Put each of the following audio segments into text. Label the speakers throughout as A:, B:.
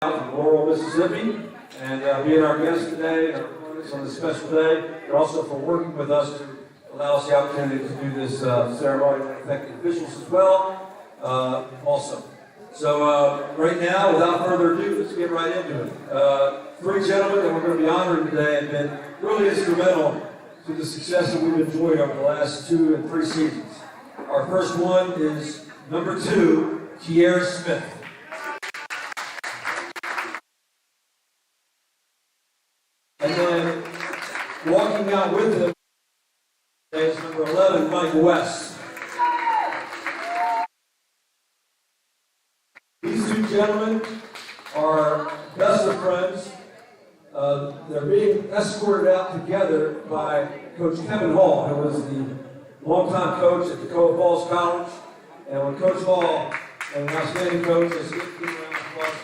A: From Laurel, Mississippi, and being our guest today and on this special day, and also for working with us to allow us the opportunity to do this ceremony. I thank the officials as well, also. So right now, without further ado, let's get right into it. Three gentlemen that we're going to be honoring today have been really instrumental to the success that we've enjoyed over the last 2 and 3 seasons. Our first one is number 2, Kier Smith. And then walking out with him is number 11, Mike West. These 2 gentlemen are best of friends. They're being escorted out together by Coach Kevin Hall, who was the longtime coach at Tacoma Falls College. And when Coach Hall, and an outstanding coach, let's give him a round of applause.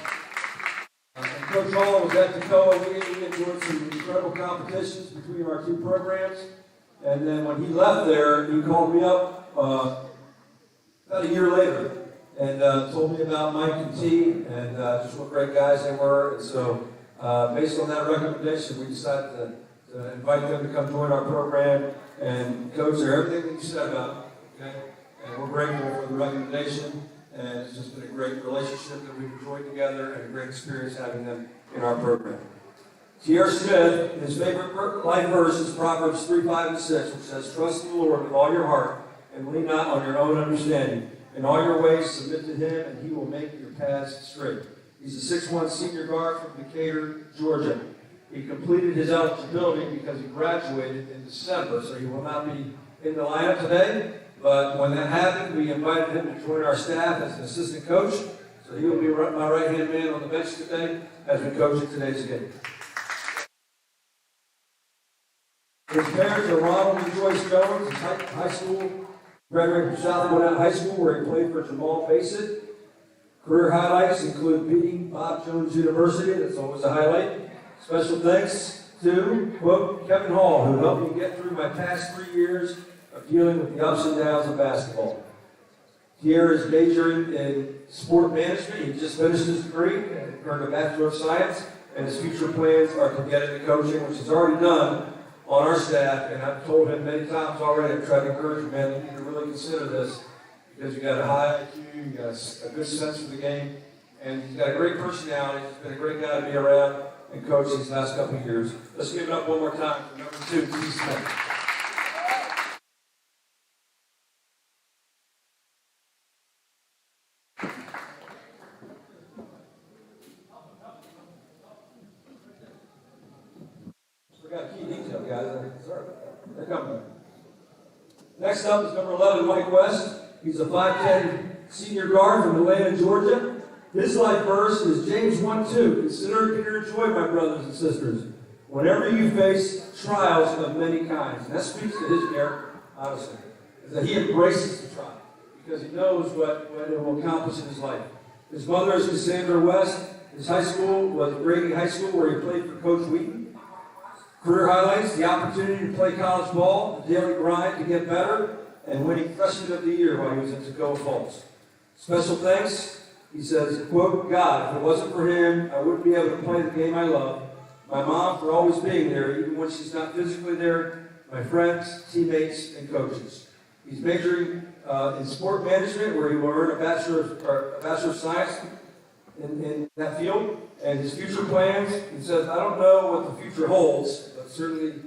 A: Coach Hall was at Tacoma. We enjoyed some incredible competitions between our 2 programs. And then when he left there, he called me up about a year later and told me about Mike and T and just what great guys they were. And so based on that recommendation, we decided to invite them to come join our program. And Coach, everything that you said about it, okay? And we're grateful for the recommendation. And it's just been a great relationship that we've enjoyed together and a great experience having them in our program. Kier Smith, his favorite life verse is Proverbs 3, 5, and 6, which says, "Trust in the Lord with all your heart, and lean not on your own understanding. In all your ways submit to him, and he will make your paths straight." He's a 6'1" senior guard from Decatur, Georgia. He completed his eligibility because he graduated in December, so he will not be in the lineup today. But when that happened, we invited him to join our staff as an assistant coach. So he will be my right-hand man on the bench today as we coach in today's game. His parents are Ronald and Joyce Jones. He's high school, graduated from Southeastern High School, where he played for Jamal Bassett. Career highlights include beating Bob Jones University. That's always a highlight. Special thanks to, quote, Kevin Hall, who helped me get through my past 3 years of dealing with the ups and downs of basketball. Kier is majoring in sport management. He just finished his degree and earned a Bachelor of Science, and his future plans are to get into coaching, which he's already done on our staff. And I've told him many times already, I've tried to encourage him, man, you need to really consider this because you got a high IQ, you got a good sense for the game, and he's got a great personality. He's been a great guy to be around and coach these last couple of years. Let's give it up one more time for number 2, T. Smith. Next up is number 11, Mike West. He's a 5'10" senior guard from Atlanta, Georgia. His life verse is James 1:2. Consider it pure joy, my brothers and sisters, whenever you face trials of many kinds. And that speaks to his character, honestly, is that he embraces the trial because he knows what it will accomplish in his life. His mother is Cassandra West. His high school was Grady High School, where he played for Coach Wheaton. Career highlights: the opportunity to play college ball, the daily grind to get better, and winning Freshman of the Year while he was in Tacoma Falls. Special thanks, he says, quote, "God, if it wasn't for him, I wouldn't be able to play the game I love. My mom for always being there, even when she's not physically there, my friends, teammates, and coaches." He's majoring in sport management, where he will earn a Bachelor of Science in that field. And his future plans, he says, "I don't know what the future holds, but certainly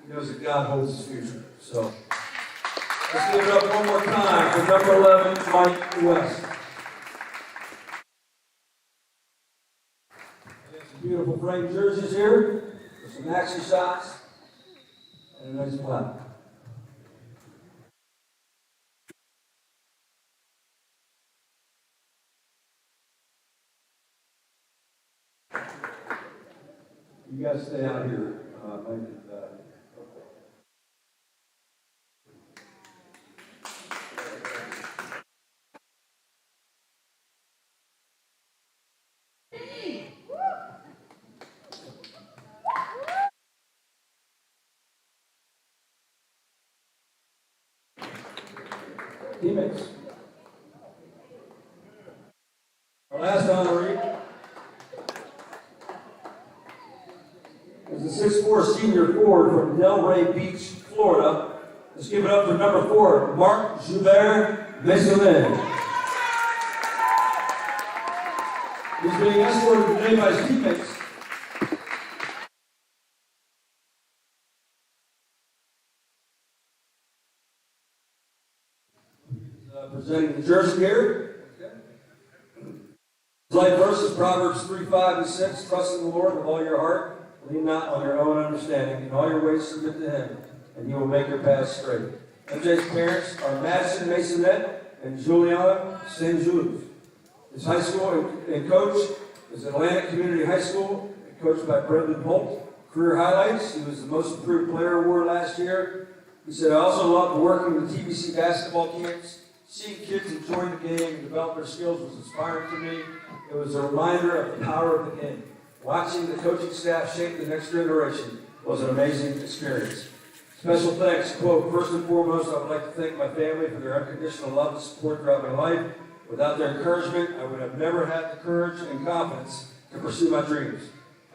A: he knows that God holds his future." So let's give it up one more time for number 11, Mike West. And some beautiful framed jerseys here with some action shots and a nice plaque. You guys stay out here. Teammates. Our last honoree 6'4" senior forward from Delray Beach, Florida. Let's give it up for number 4, Mark Joubert Maisonnet. He's being escorted today by his teammates. Presenting the jersey here. Life verse is Proverbs 3:5-6. Trust in the Lord with all your heart. Lean not on your own understanding. In all your ways submit to Him, and He will make your path straight. MJ's parents are Madison Maisonnet and Juliana St. Jules. His high school and coach is Atlantic Community High School, coached by Brendan Holt. Career highlights: he was the Most Improved Player Award last year. He said, I also loved working with TBC basketball camps. Seeing kids enjoy the game and develop their skills was inspiring to me. It was a reminder of the power of the game. Watching the coaching staff shape the next generation was an amazing experience. Special thanks, quote, first and foremost, I would like to thank my family for their unconditional love and support throughout my life. Without their encouragement, I would have never had the courage and confidence to pursue my dreams.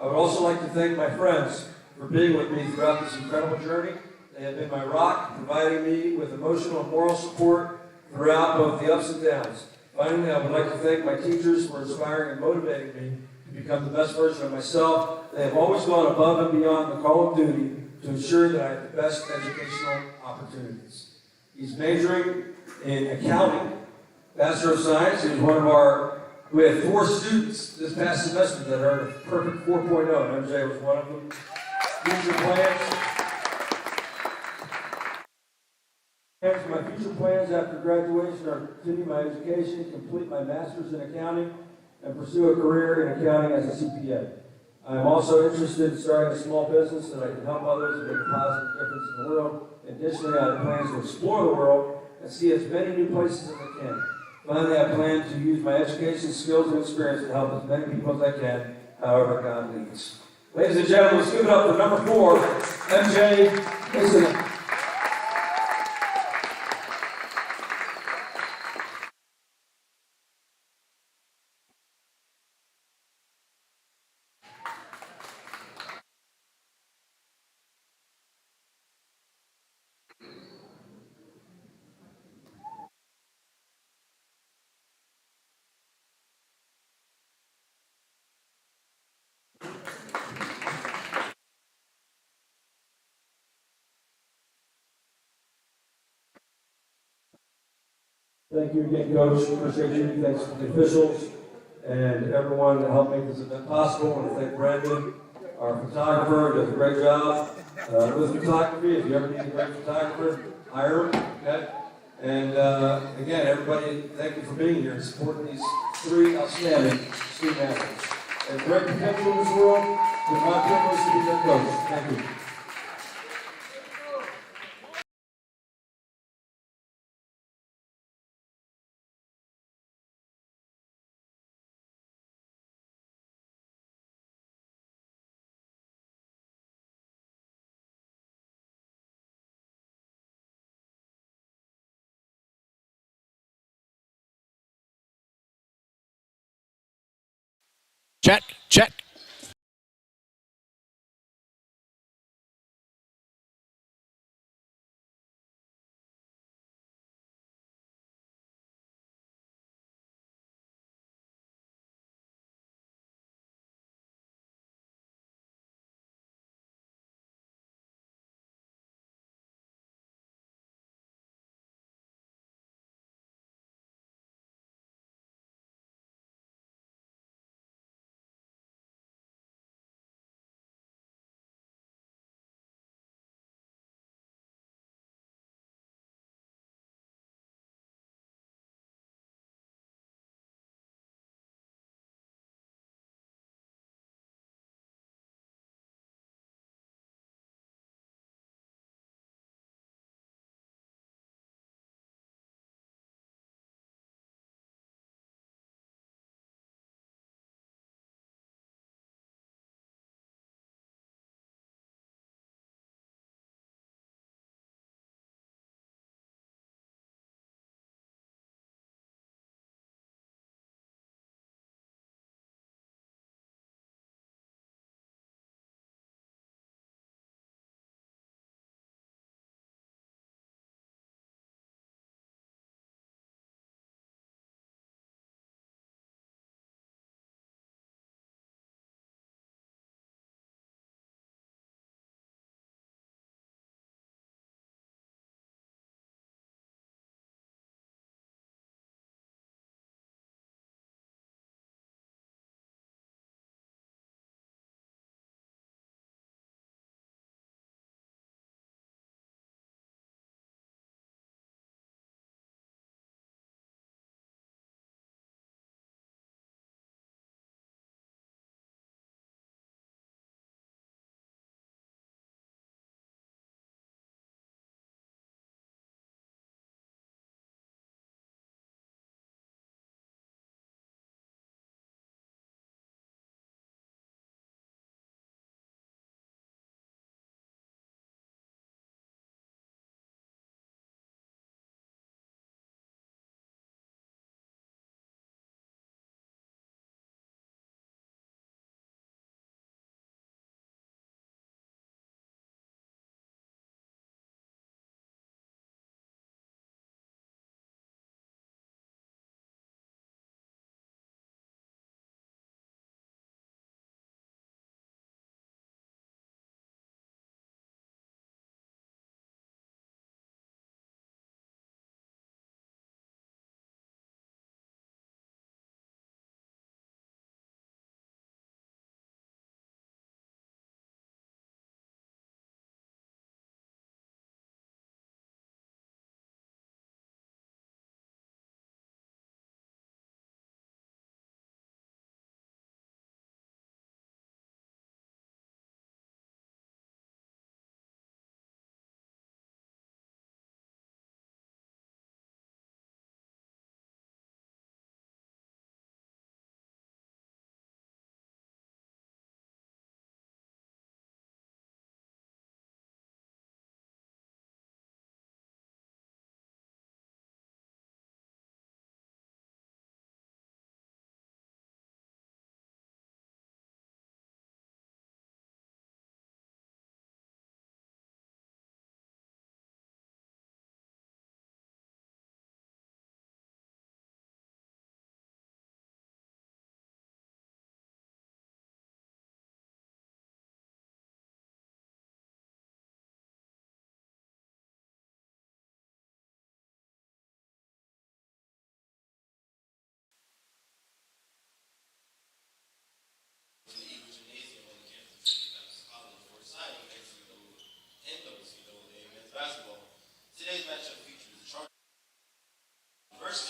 A: I would also like to thank my friends for being with me throughout this incredible journey. They have been my rock, providing me with emotional and moral support throughout both the ups and downs. Finally, I would like to thank my teachers for inspiring and motivating me to become the best version of myself. They have always gone above and beyond the call of duty to ensure that I have the best educational opportunities. He's majoring in accounting, Bachelor of Science. We had 4 students this past semester that earned a perfect 4.0, and MJ was one of them. Future plans. My future plans after graduation are to continue my education, complete my master's in accounting, and pursue a career in accounting as a CPA. I am also interested in starting a small business that I can help others and make a positive difference in the world. Additionally, I have plans to explore the world and see as many new places as I can. Finally, I plan to use my education, skills, and experience to help as many people as I can, however God leads. Ladies and gentlemen, let's give it up for number 4, MJ Mason. Thank you again, Coach. Appreciate you. Thanks to the officials and everyone that helped make this event possible. I want to thank Brandon, our photographer, who does a great job with photography. If you ever need a great photographer, hire him. Okay? And again, everybody, thank you for being here and supporting these 3 outstanding student athletes. They have great potential in this world. It's my privilege to be their coach. Thank you.
B: Check.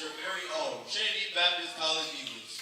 B: your very own Trinity Baptist College Eagles.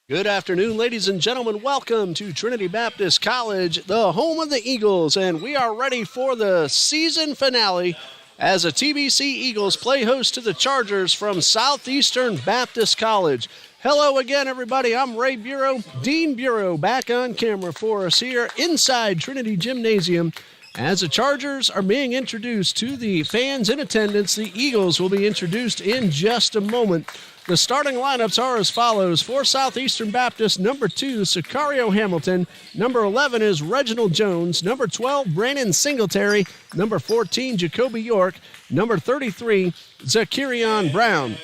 C: Good afternoon, ladies and gentlemen. Welcome to Trinity Baptist College, the home of the Eagles, and we are ready for the season finale as the TBC Eagles play host to the Chargers from Southeastern Baptist College. Hello again, everybody. I'm Ray Bureau, Dean Bureau, back on camera for us here inside Trinity Gymnasium. As the Chargers are being introduced to the fans in attendance, the Eagles will be introduced in just a moment. The starting lineups are as follows. For Southeastern Baptist, number 2, Sicario Hamilton. Number 11 is Reginald Jones. Number 12, Brandon Singletary. Number 14, Jacoby York. Number 33, Zacharion Brown.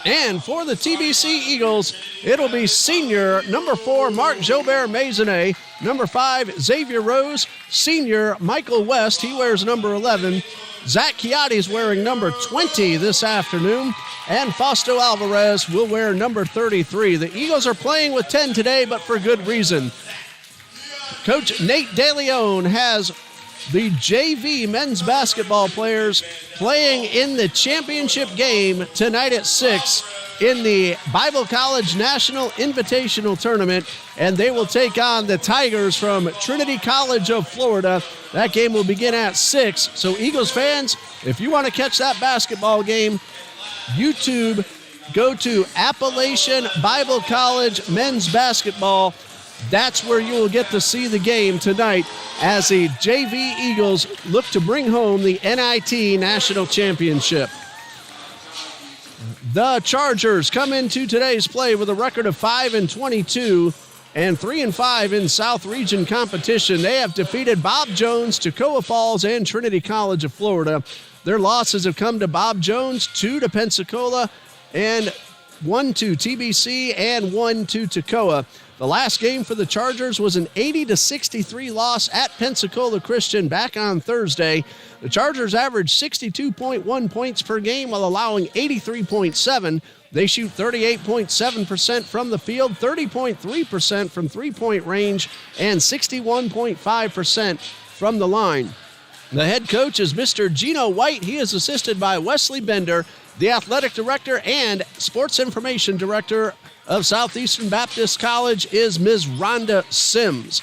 C: And for the TBC Eagles, it'll be senior number 4, Mark Jobert Maisonnet. Number 5, Xavier Rose. Senior Michael West, he wears number 11. Zach Chiotti's wearing number 20 this afternoon. And Fausto Alvarez will wear number 33. The Eagles are playing with 10 today, but for good reason. Coach Nate DeLeon has the JV men's basketball players playing in the championship game tonight at 6 in the Bible College National Invitational Tournament, and they will take on the Tigers from Trinity College of Florida. That game will begin at 6. So Eagles fans, if you want to catch that basketball game, YouTube, go to Appalachian Bible College men's basketball. That's where you will get to see the game tonight as the JV Eagles look to bring home the NIT National Championship. The Chargers come into today's play with a record of 5-22 and 3-5 in South Region competition. They have defeated Bob Jones, Toccoa Falls, and Trinity College of Florida. Their losses have come to Bob Jones, 2 to Pensacola, and 1 to TBC, and 1 to Toccoa. The last game for the Chargers was an 80-63 loss at Pensacola Christian back on Thursday. The Chargers averaged 62.1 points per game while allowing 83.7. They shoot 38.7% from the field, 30.3% from three-point range, and 61.5% from the line. The head coach is Mr. Gino White. He is assisted by Wesley Bender, the athletic director and sports information director of Southeastern Baptist College is Ms. Rhonda Sims.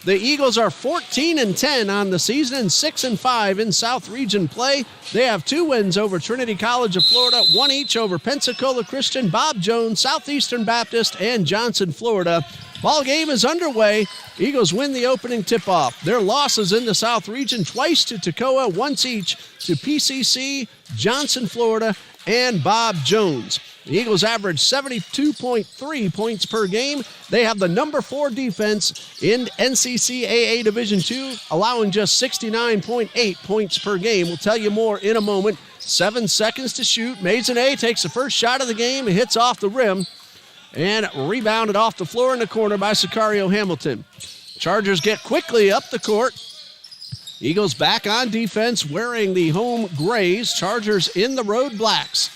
C: The Eagles are 14-10 on the season and 6-5 in South Region play. They have 2 wins over Trinity College of Florida, 1 each over Pensacola Christian, Bob Jones, Southeastern Baptist, and Johnson, Florida. Ball game is underway. Eagles win the opening tip-off. Their losses in the South Region, twice to Toccoa, once each to PCC, Johnson, Florida, and Bob Jones. The Eagles average 72.3 points per game. They have the number 4 defense in NCCAA Division II, allowing just 69.8 points per game. We'll tell you more in a moment. 7 seconds to shoot. Maisonnet takes the first shot of the game and hits off the rim, and rebounded off the floor in the corner by Sicario Hamilton. Chargers get quickly up the court. Eagles back on defense wearing the home grays. Chargers in the road blacks.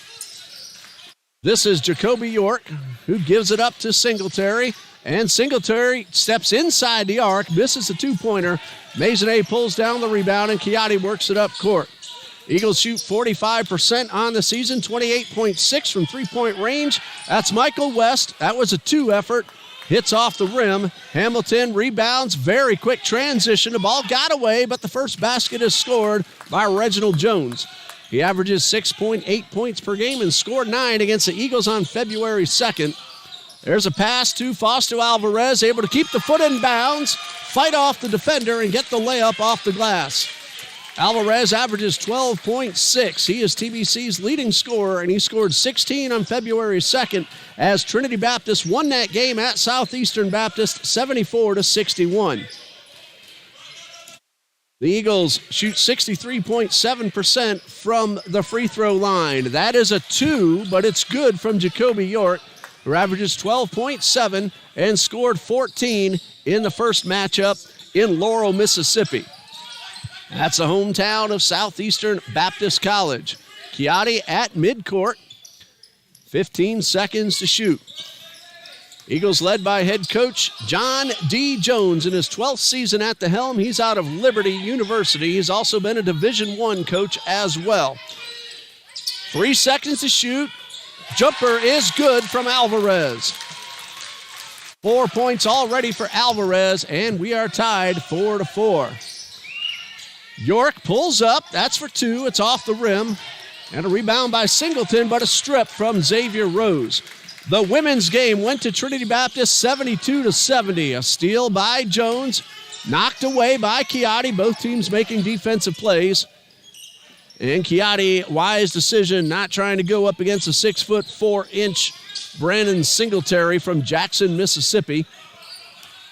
C: This is Jacoby York, who gives it up to Singletary. And Singletary steps inside the arc, misses the two-pointer. Maisonnet pulls down the rebound, and Chiatti works it up court. Eagles shoot 45% on the season, 28.6 from three-point range. That's Michael West. That was a 2 effort. Hits off the rim. Hamilton rebounds. Very quick transition. The ball got away, but the first basket is scored by Reginald Jones. He averages 6.8 points per game and scored 9 against the Eagles on February 2nd. There's a pass to Fausto Alvarez, able to keep the foot in bounds, fight off the defender, and get the layup off the glass. Alvarez averages 12.6. He is TBC's leading scorer, and he scored 16 on February 2nd as Trinity Baptist won that game at Southeastern Baptist 74-61. The Eagles shoot 63.7% from the free throw line. That is a 2, but it's good from Jacoby York, who averages 12.7 and scored 14 in the first matchup in Laurel, Mississippi. That's the hometown of Southeastern Baptist College. Chiatti at midcourt. 15 seconds to shoot. Eagles led by head coach John D. Jones in his 12th season at the helm. He's out of Liberty University. He's also been a Division I coach as well. 3 seconds to shoot. Jumper is good from Alvarez. 4 points already for Alvarez, and we are tied 4-4. York pulls up. That's for 2. It's off the rim. And a rebound by Singleton, but a strip from Xavier Rose. The women's game went to Trinity Baptist 72-70. A steal by Jones, knocked away by Chiatti. Both teams making defensive plays. And Chiatti, wise decision, not trying to go up against a 6'4" Brandon Singletary from Jackson, Mississippi.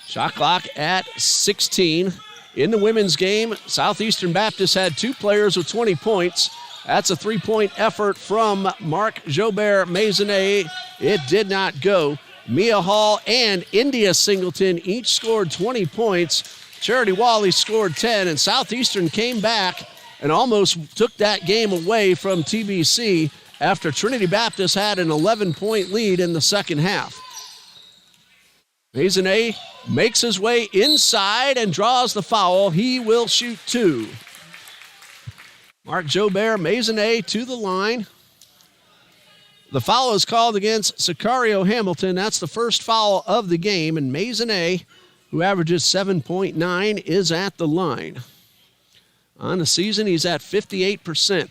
C: Shot clock at 16. In the women's game, Southeastern Baptist had 2 players with 20 points. That's a 3-point effort from Mark Jobert Maisonnet. It did not go. Mia Hall and India Singleton each scored 20 points. Charity Wally scored 10, and Southeastern came back and almost took that game away from TBC after Trinity Baptist had an 11-point lead in the second half. Maisonnet makes his way inside and draws the foul. He will shoot 2. Mark Jobert Maisonnet to the line. The foul is called against Sicario Hamilton. That's the first foul of the game, and Maisonnet, who averages 7.9, is at the line. On the season, he's at 58%.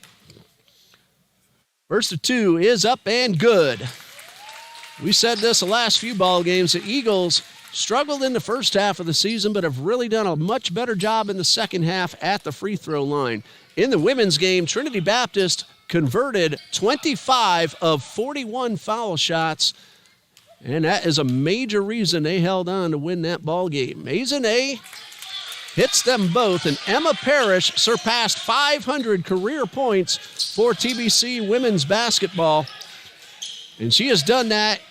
C: First of 2 is up and good. We said this the last few ball games. The Eagles struggled in the first half of the season, but have really done a much better job in the second half at the free throw line. In the women's game, Trinity Baptist converted 25 of 41 foul shots, and that is a major reason they held on to win that ball game. Maisonnet hits them both, and Emma Parrish surpassed 500 career points for TBC women's basketball, and she has done that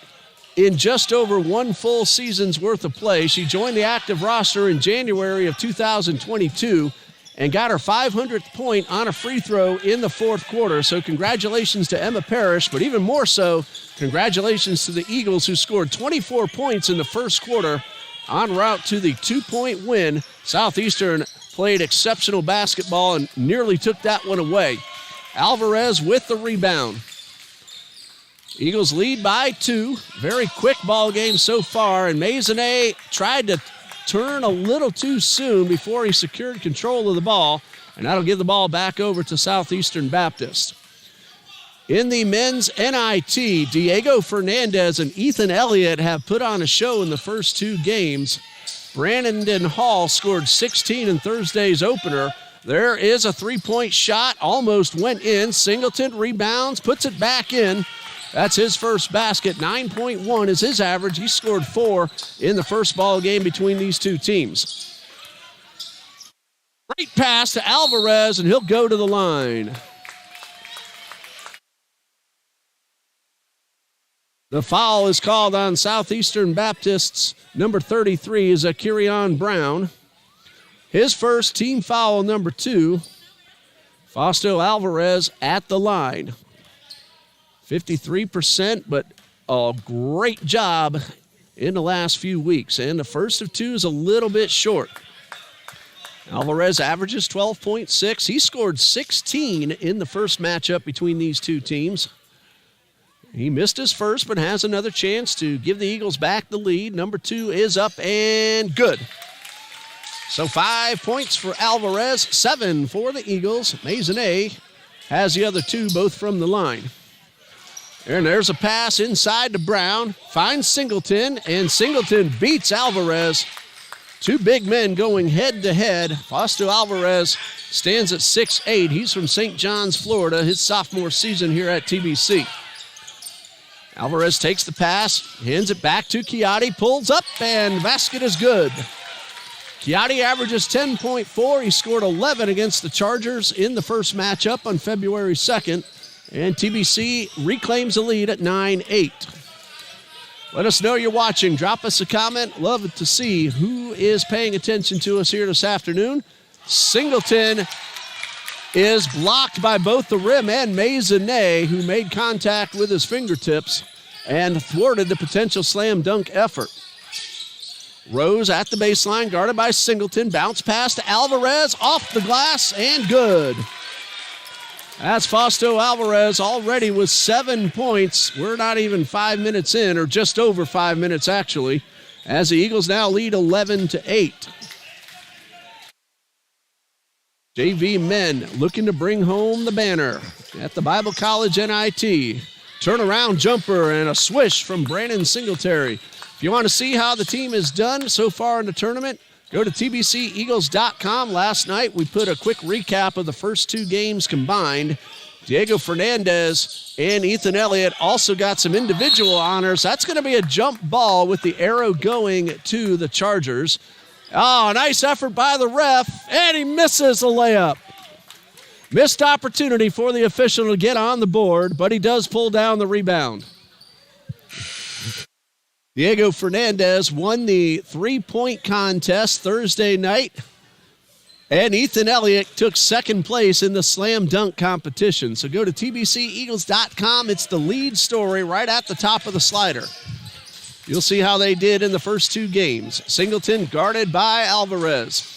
C: in just over 1 full season's worth of play. She joined the active roster in January of 2022 and got her 500th point on a free throw in the fourth quarter. So congratulations to Emma Parrish, but even more so, congratulations to the Eagles, who scored 24 points in the first quarter en route to the 2-point win. Southeastern played exceptional basketball and nearly took that one away. Alvarez with the rebound. Eagles lead by 2. Very quick ball game so far, and Maisonnet tried to turn a little too soon before he secured control of the ball, and that'll give the ball back over to Southeastern Baptist. In the men's NIT, Diego Fernandez and Ethan Elliott have put on a show in the first 2 games. Brandon Hall scored 16 in Thursday's opener. There is a 3-point shot, almost went in. Singleton rebounds, puts it back in. That's his first basket. 9.1 is his average. He scored 4 in the first ball game between these two teams. Great pass to Alvarez, and he'll go to the line. The foul is called on Southeastern Baptist's number 33 is Akirion Brown. His first, team foul number 2. Fausto Alvarez at the line. 53%, but a great job in the last few weeks. And the first of 2 is a little bit short. Alvarez averages 12.6. He scored 16 in the first matchup between these two teams. He missed his first, but has another chance to give the Eagles back the lead. Number 2 is up and good. So 5 points for Alvarez, 7 for the Eagles. Maisonnet has the other 2, both from the line. And there's a pass inside to Brown. Finds Singleton, and Singleton beats Alvarez. 2 big men going head-to-head. Fausto Alvarez stands at 6'8". He's from St. John's, Florida, his sophomore season here at TBC. Alvarez takes the pass, hands it back to Chiatti, pulls up, and basket is good. Chiatti averages 10.4. He scored 11 against the Chargers in the first matchup on February 2nd, and TBC reclaims the lead at 9-8. Let us know you're watching. Drop us a comment. Love to see who is paying attention to us here this afternoon. Singleton is blocked by both the rim and Maisonnet, who made contact with his fingertips and thwarted the potential slam dunk effort. Rose at the baseline, guarded by Singleton. Bounce pass to Alvarez, off the glass, and good. That's Fausto Alvarez already with 7 points. We're not even 5 minutes in, or just over 5 minutes actually, as the Eagles now lead 11-8. JV men looking to bring home the banner at the Bible College NIT. Turnaround jumper and a swish from Brandon Singletary. If you want to see how the team has done so far in the tournament, go to TBCEagles.com. Last night we put a quick recap of the first 2 games combined. Diego Fernandez and Ethan Elliott also got some individual honors. That's going to be a jump ball with the arrow going to the Chargers. Oh, nice effort by the ref, and he misses a layup. Missed opportunity for the official to get on the board, but he does pull down the rebound. Diego Fernandez won the 3-point contest Thursday night, and Ethan Elliott took second place in the slam dunk competition. So go to TBCEagles.com. It's the lead story right at the top of the slider. You'll see how they did in the first 2 games. Singleton guarded by Alvarez.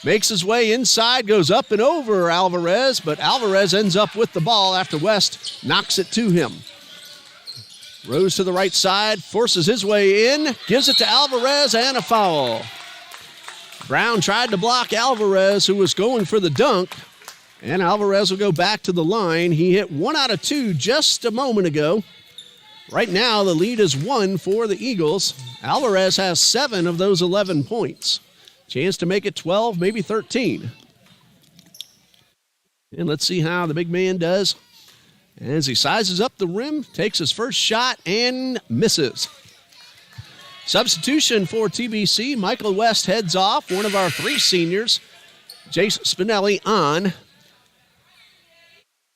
C: Makes his way inside, goes up and over Alvarez, but Alvarez ends up with the ball after West knocks it to him. Rose to the right side, forces his way in, gives it to Alvarez, and a foul. Brown tried to block Alvarez, who was going for the dunk, and Alvarez will go back to the line. He hit 1 out of 2 just a moment ago. Right now, the lead is 1 for the Eagles. Alvarez has 7 of those 11 points. Chance to make it 12, maybe 13. And let's see how the big man does as he sizes up the rim, takes his first shot, and misses. Substitution for TBC. Michael West heads off, one of our 3 seniors. Jace Spinelli on.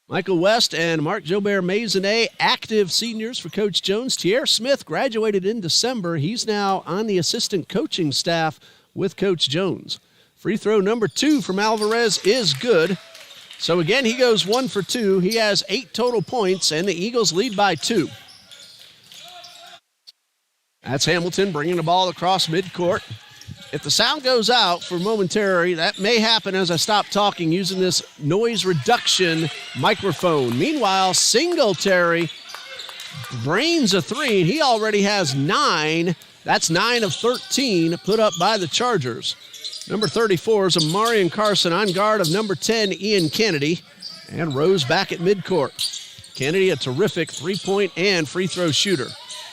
C: Michael West and Mark Jobert Maisonnet, active seniors for Coach Jones. Tierre Smith graduated in December. He's now on the assistant coaching staff with Coach Jones. Free throw number 2 from Alvarez is good. So again, he goes 1 for 2. He has 8 total points, and the Eagles lead by 2. That's Hamilton bringing the ball across midcourt. If the sound goes out for momentary, that may happen as I stop talking using this noise reduction microphone. Meanwhile, Singletary brains a 3, and he already has 9. That's 9 of 13 put up by the Chargers. Number 34 is Amarian Carson on guard of number 10, Ian Kennedy, and Rose back at midcourt. Kennedy, a terrific 3-point and free throw shooter.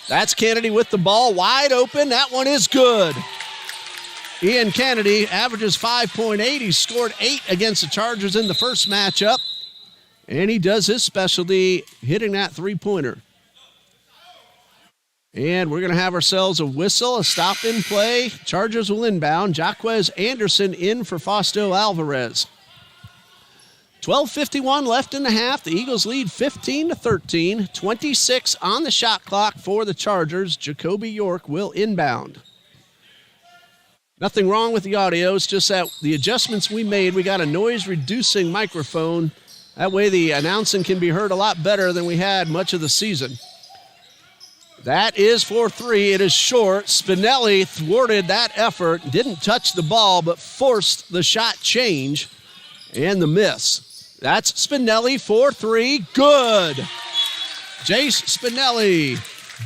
C: That's Kennedy with the ball wide open. That one is good. Ian Kennedy averages 5.8. He scored 8 against the Chargers in the first matchup. And he does his specialty hitting that 3-pointer. And we're going to have ourselves a whistle, a stop in play. Chargers will inbound. Jaquez Anderson in for Fausto Alvarez. 12:51 left in the half. The Eagles lead 15-13. 26 on the shot clock for the Chargers. Jacoby York will inbound. Nothing wrong with the audio. It's just that the adjustments we made, we got a noise-reducing microphone. That way the announcing can be heard a lot better than we had much of the season. That is for three. It is short. Spinelli thwarted that effort. Didn't touch the ball, but forced the shot change and the miss. That's Spinelli for three. Good. Jace Spinelli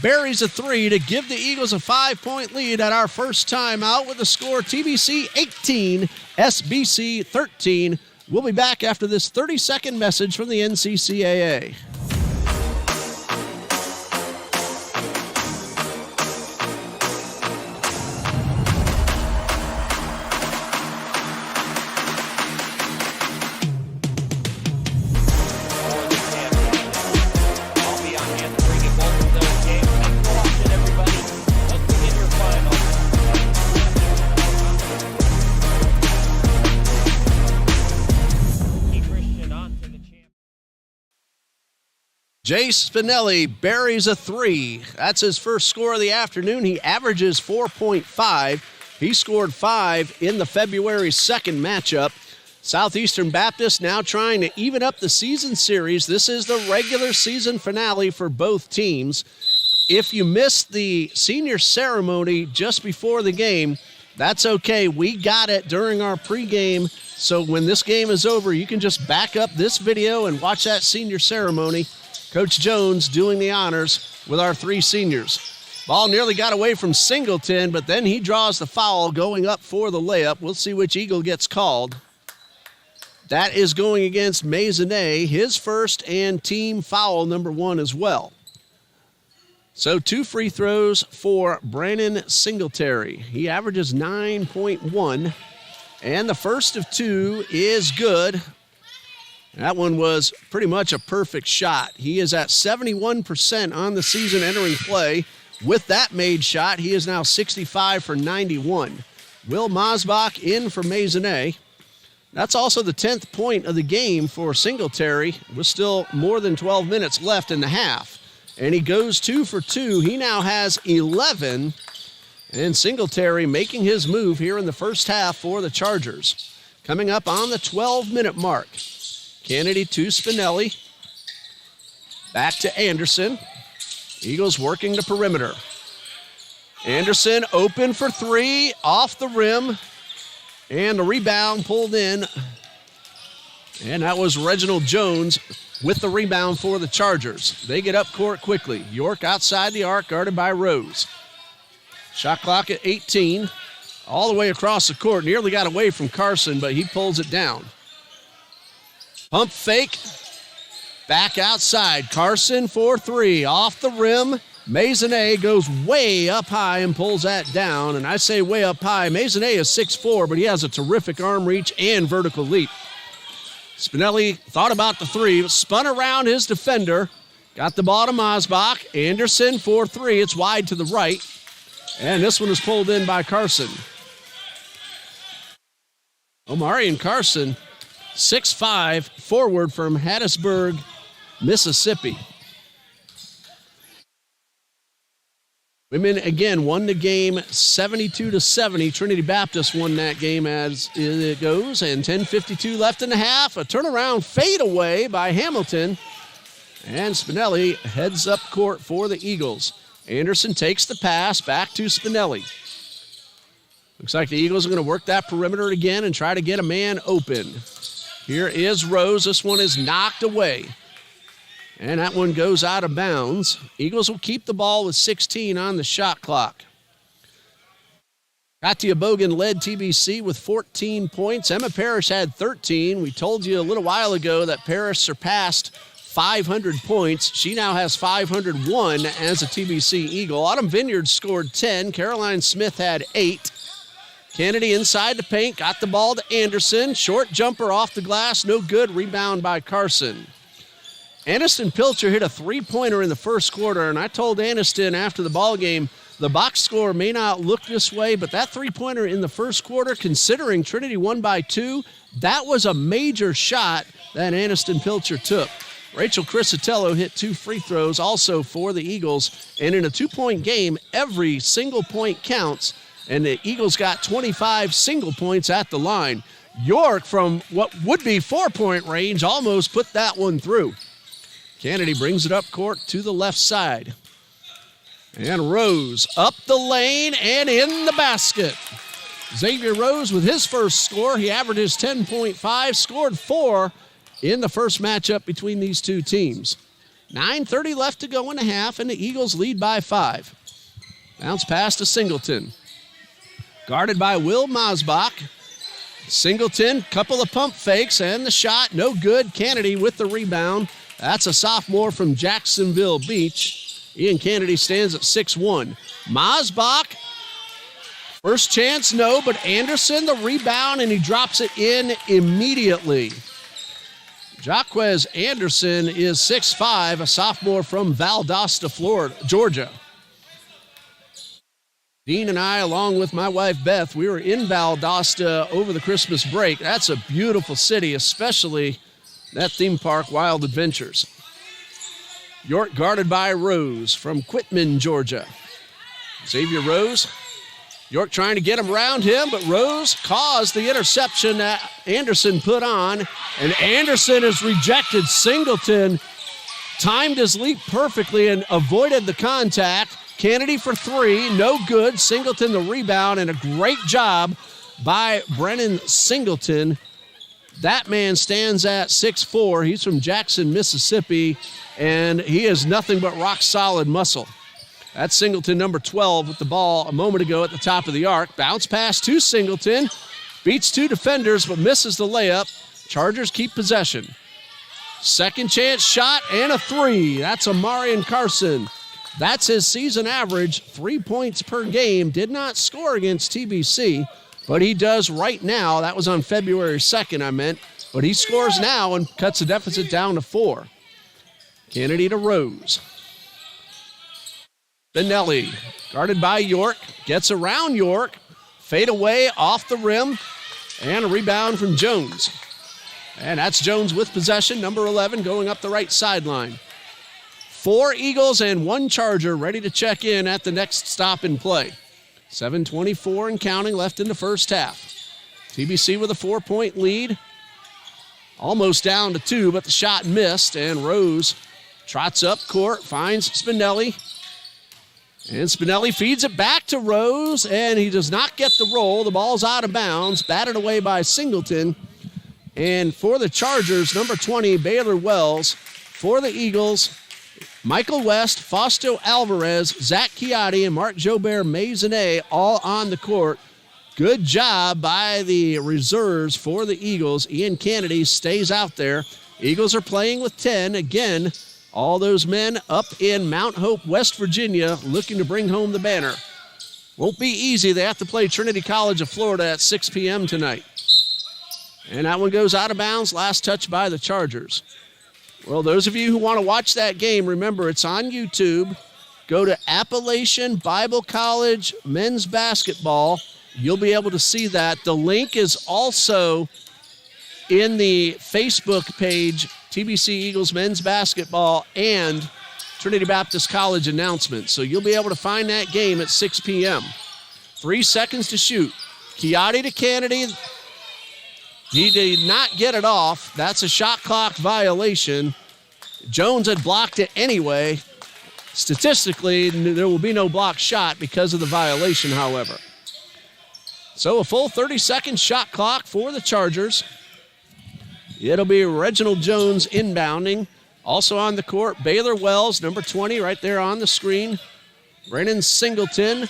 C: buries a three to give the Eagles a 5-point lead at our first time out with the score TBC 18, SBC 13. We'll be back after this 30-second message from the NCCAA. Jace Spinelli buries a three. That's his first score of the afternoon. He averages 4.5. He scored 5 in the February 2nd matchup. Southeastern Baptist now trying to even up the season series. This is the regular season finale for both teams. If you missed the senior ceremony just before the game, that's okay. We got it during our pregame. So when this game is over, you can just back up this video and watch that senior ceremony. Coach Jones doing the honors with our three seniors. Ball nearly got away from Singleton, but then he draws the foul going up for the layup. We'll see which Eagle gets called. That is going against Maisonnet, his first and team foul number 1 as well. So 2 free throws for Brandon Singletary. He averages 9.1, and the first of 2 is good. That one was pretty much a perfect shot. He is at 71% on the season entering play. With that made shot, he is now 65 for 91. Will Mosbach in for Maisonnet. That's also the 10th point of the game for Singletary, with still more than 12 minutes left in the half. And he goes 2 for 2. He now has 11. And Singletary making his move here in the first half for the Chargers. Coming up on the 12-minute mark. Kennedy to Spinelli. Back to Anderson. Eagles working the perimeter. Anderson open for 3, off the rim. And the rebound pulled in. And that was Reginald Jones with the rebound for the Chargers. They get up court quickly. York outside the arc, guarded by Rose. Shot clock at 18. All the way across the court. Nearly got away from Carson, but he pulls it down. Pump fake. Back outside. Carson for 3. Off the rim. Maisonnet goes way up high and pulls that down. And I say way up high. Maisonnet is 6'4", but he has a terrific arm reach and vertical leap. Spinelli thought about the 3, spun around his defender. Got the ball to Mosbach. Anderson for 3. It's wide to the right. And this one is pulled in by Carson. Omarion Carson, 6'5", forward from Hattiesburg, Mississippi. Women, again, won the game 72-70. Trinity Baptist won that game as it goes. And 10:52 left in the half. A turnaround fadeaway by Hamilton. And Spinelli heads up court for the Eagles. Anderson takes the pass back to Spinelli. Looks like the Eagles are going to work that perimeter again and try to get a man open. Here is Rose. This one is knocked away. And that one goes out of bounds. Eagles will keep the ball with 16 on the shot clock. Katia Bogan led TBC with 14 points. Emma Parrish had 13. We told you a little while ago that Parrish surpassed 500 points. She now has 501 as a TBC Eagle. Autumn Vineyard scored 10. Caroline Smith had 8. Kennedy inside the paint, got the ball to Anderson. Short jumper off the glass, no good. Rebound by Carson. Aniston Pilcher hit a three-pointer in the first quarter, and I told Aniston after the ball game, the box score may not look this way, but that three-pointer in the first quarter, considering Trinity won by 2, that was a major shot that Aniston Pilcher took. Rachel Crisatello hit 2 free throws also for the Eagles, and in a 2-point game, every single point counts, and the Eagles got 25 single points at the line. York, from what would be 4-point range, almost put that one through. Kennedy brings it up court to the left side. And Rose up the lane and in the basket. Xavier Rose with his first score. He averages 10.5, scored 4 in the first matchup between these two teams. 9:30 left to go in the half, and the Eagles lead by 5. Bounce pass to Singleton. Guarded by Will Masbach. Singleton, couple of pump fakes, and the shot, no good. Kennedy with the rebound. That's a sophomore from Jacksonville Beach. Ian Kennedy stands at 6'1". Masbach, first chance, no, but Anderson the rebound, and he drops it in immediately. Jaquez Anderson is 6'5", a sophomore from Valdosta, Florida, Georgia. Dean and I, along with my wife Beth, we were in Valdosta over the Christmas break. That's a beautiful city, especially that theme park, Wild Adventures. York guarded by Rose from Quitman, Georgia. Xavier Rose. York trying to get him around him, but Rose caused the interception that Anderson put on, and Anderson has rejected Singleton. Timed his leap perfectly and avoided the contact. Kennedy for 3, no good. Singleton the rebound, and a great job by Brennan Singleton. That man stands at 6'4". He's from Jackson, Mississippi, and he is nothing but rock-solid muscle. That's Singleton, number 12, with the ball a moment ago at the top of the arc. Bounce pass to Singleton. Beats 2 defenders, but misses the layup. Chargers keep possession. Second chance shot and a 3. That's Amarian Carson. That's his season average, 3 points per game. Did not score against TBC, but he does right now. That was on February 2nd, I meant. But he scores now and cuts the deficit down to 4. Kennedy to Rose. Benelli, guarded by York, gets around York. Fade away off the rim, and a rebound from Jones. And that's Jones with possession, number 11, going up the right sideline. 4 Eagles and 1 Charger ready to check in at the next stop in play. 7:24 and counting left in the first half. TBC with a 4-point lead. Almost down to 2, but the shot missed, and Rose trots up court, finds Spinelli. And Spinelli feeds it back to Rose, and he does not get the roll. The ball's out of bounds, batted away by Singleton. And for the Chargers, number 20, Baylor Wells. For the Eagles, Michael West, Fausto Alvarez, Zach Chiatti, and Mark Jobert Maisonnet all on the court. Good job by the reserves for the Eagles. Ian Kennedy stays out there. Eagles are playing with 10. Again, all those men up in Mount Hope, West Virginia, looking to bring home the banner. Won't be easy. They have to play Trinity College of Florida at 6 p.m. tonight. And that one goes out of bounds. Last touch by the Chargers. Well, those of you who want to watch that game, remember it's on YouTube. Go to Appalachian Bible College Men's Basketball. You'll be able to see that. The link is also in the Facebook page, TBC Eagles Men's Basketball and Trinity Baptist College announcements. So you'll be able to find that game at 6 p.m. 3 seconds to shoot. Chiatti to Kennedy. He did not get it off. That's a shot clock violation. Jones had blocked it anyway. Statistically, there will be no block shot because of the violation, however. So a full 30-second shot clock for the Chargers. It'll be Reginald Jones inbounding. Also on the court, Baylor Wells, number 20, right there on the screen. Brennan Singleton,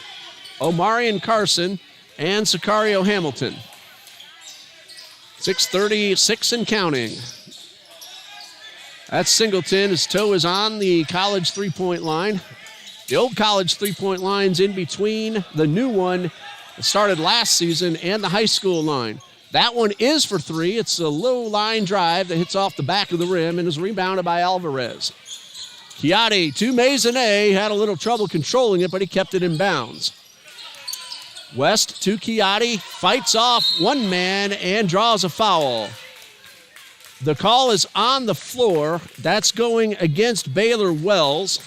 C: Omarion Carson, and Sicario Hamilton. 6:36 and counting. That's Singleton. His toe is on the college three-point line. The old college three-point line's in between the new one that started last season and the high school line. That one is for three. It's a low line drive that hits off the back of the rim and is rebounded by Alvarez. Chiatti to Maisonnet, had a little trouble controlling it, but he kept it in bounds. West to Chiatti, fights off one man and draws a foul. The call is on the floor. That's going against Baylor Wells,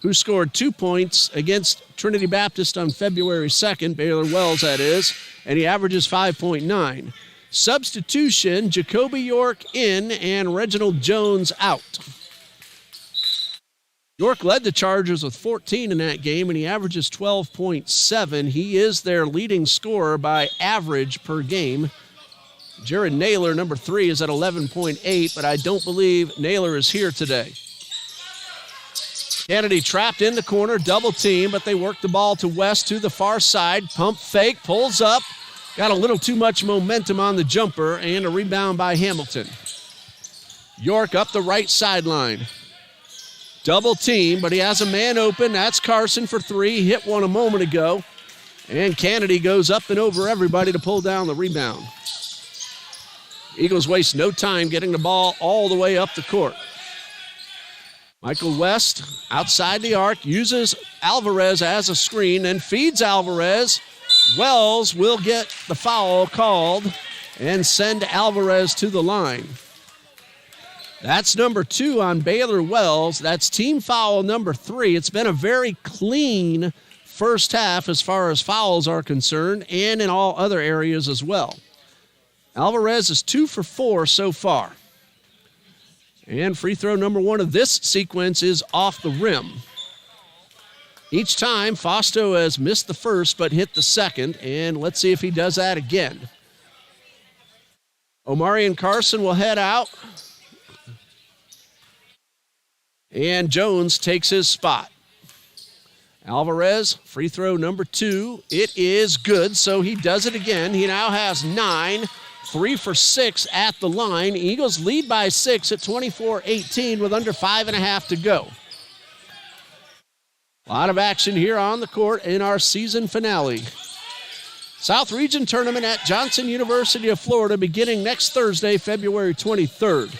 C: who scored 2 points against Trinity Baptist on February 2nd, Baylor Wells that is, and he averages 5.9. Substitution, Jacoby York in and Reginald Jones out. York led the Chargers with 14 in that game, and he averages 12.7. He is their leading scorer by average per game. Jared Naylor, number 3, is at 11.8, but I don't believe Naylor is here today. Kennedy trapped in the corner, double team, but they work the ball to West to the far side. Pump fake, pulls up, got a little too much momentum on the jumper, and a rebound by Hamilton. York up the right sideline. Double team, but he has a man open. That's Carson for 3. Hit one a moment ago. And Kennedy goes up and over everybody to pull down the rebound. Eagles waste no time getting the ball all the way up the court. Michael West outside the arc, uses Alvarez as a screen and feeds Alvarez. Wells will get the foul called and send Alvarez to the line. That's number 2 on Baylor Wells. That's team foul number 3. It's been a very clean first half as far as fouls are concerned and in all other areas as well. Alvarez is 2 for 4 so far. And free throw number 1 of this sequence is off the rim. Each time, Fausto has missed the first but hit the second, and let's see if he does that again. Omarion Carson will head out. And Jones takes his spot. Alvarez, free throw number 2. It is good, so he does it again. He now has 9, 3 for 6 at the line. Eagles lead by 6 at 24-18 with under 5.5 to go. A lot of action here on the court in our season finale. South Region Tournament at Johnson University of Florida beginning next Thursday, February 23rd.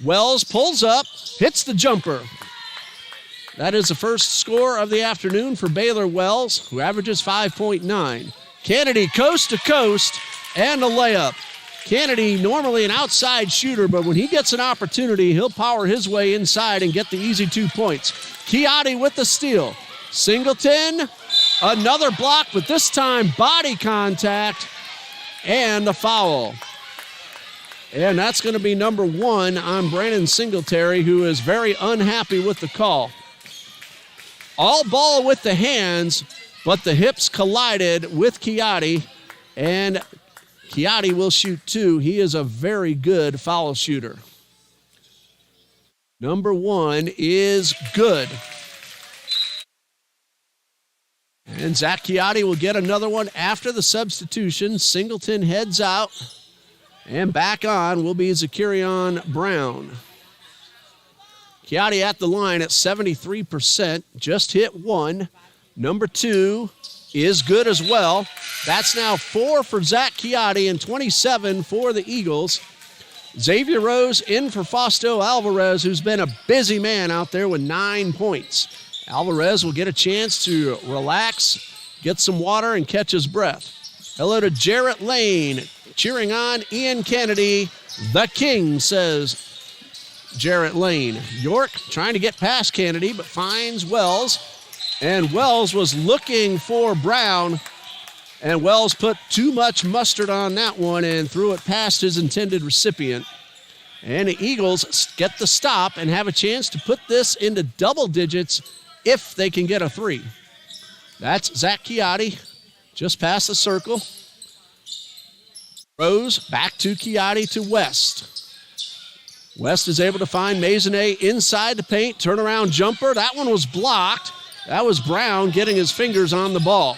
C: Wells pulls up, hits the jumper. That is the first score of the afternoon for Baylor Wells, who averages 5.9. Kennedy coast to coast and a layup. Kennedy, normally an outside shooter, but when he gets an opportunity, he'll power his way inside and get the easy 2 points. Chiatti with the steal. Singleton, another block, but this time body contact and the foul. And that's going to be number 1 on Brandon Singletary, who is very unhappy with the call. All ball with the hands, but the hips collided with Chiatti, and Chiatti will shoot 2. He is a very good foul shooter. Number 1 is good. And Zach Chiatti will get another one after the substitution. Singleton heads out. And back on will be Zakarian Brown. Chiatti at the line at 73%. Just hit 1. Number 2 is good as well. That's now 4 for Zach Chiatti and 27 for the Eagles. Xavier Rose in for Fausto Alvarez, who's been a busy man out there with 9 points. Alvarez will get a chance to relax, get some water, and catch his breath. Hello to Jarrett Lane. Cheering on Ian Kennedy. The King, says Jarrett Lane. York trying to get past Kennedy, but finds Wells. And Wells was looking for Brown. And Wells put too much mustard on that one and threw it past his intended recipient. And the Eagles get the stop and have a chance to put this into double digits if they can get a 3. That's Zach Chiatti just past the circle. Rose back to Chiatti to West. West is able to find Maisonnet inside the paint. Turnaround jumper. That one was blocked. That was Brown getting his fingers on the ball.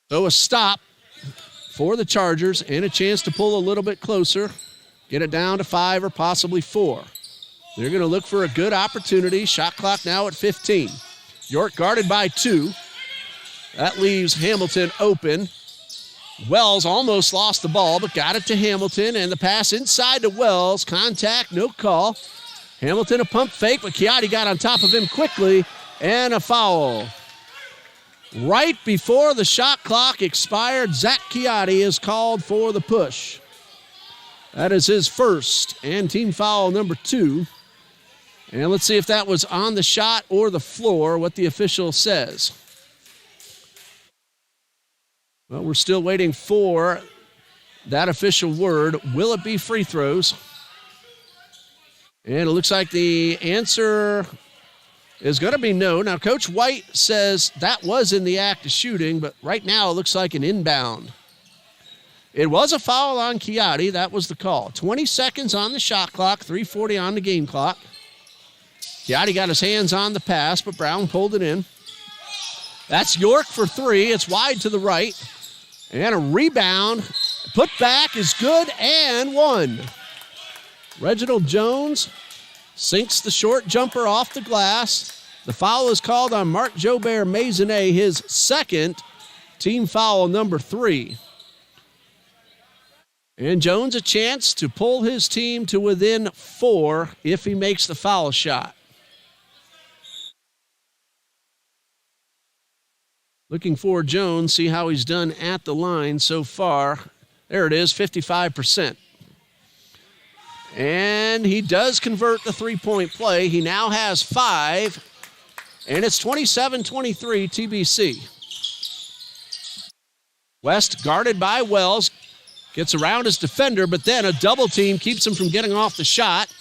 C: So a stop for the Chargers and a chance to pull a little bit closer. Get it down to 5 or possibly 4. They're going to look for a good opportunity. Shot clock now at 15. York guarded by 2. That leaves Hamilton open. Wells almost lost the ball, but got it to Hamilton, and the pass inside to Wells. Contact, no call. Hamilton a pump fake, but Chiatti got on top of him quickly, and a foul. Right before the shot clock expired, Zach Chiatti is called for the push. That is his first and team foul number 2. And let's see if that was on the shot or the floor, what the official says. Well, we're still waiting for that official word. Will it be free throws? And it looks like the answer is going to be no. Now, Coach White says that was in the act of shooting, but right now it looks like an inbound. It was a foul on Chiatti. That was the call. 20 seconds on the shot clock, 3:40 on the game clock. Chiatti got his hands on the pass, but Brown pulled it in. That's York for 3. It's wide to the right. And a rebound. Put back is good and one. Reginald Jones sinks the short jumper off the glass. The foul is called on Mark Jobert Maisonnet, his second, team foul number 3. And Jones a chance to pull his team to within 4 if he makes the foul shot. Looking for Jones, see how he's done at the line so far. There it is, 55%. And he does convert the three-point play. He now has 5, and it's 27-23 TBC. West guarded by Wells. Gets around his defender, but then a double team keeps him from getting off the shot.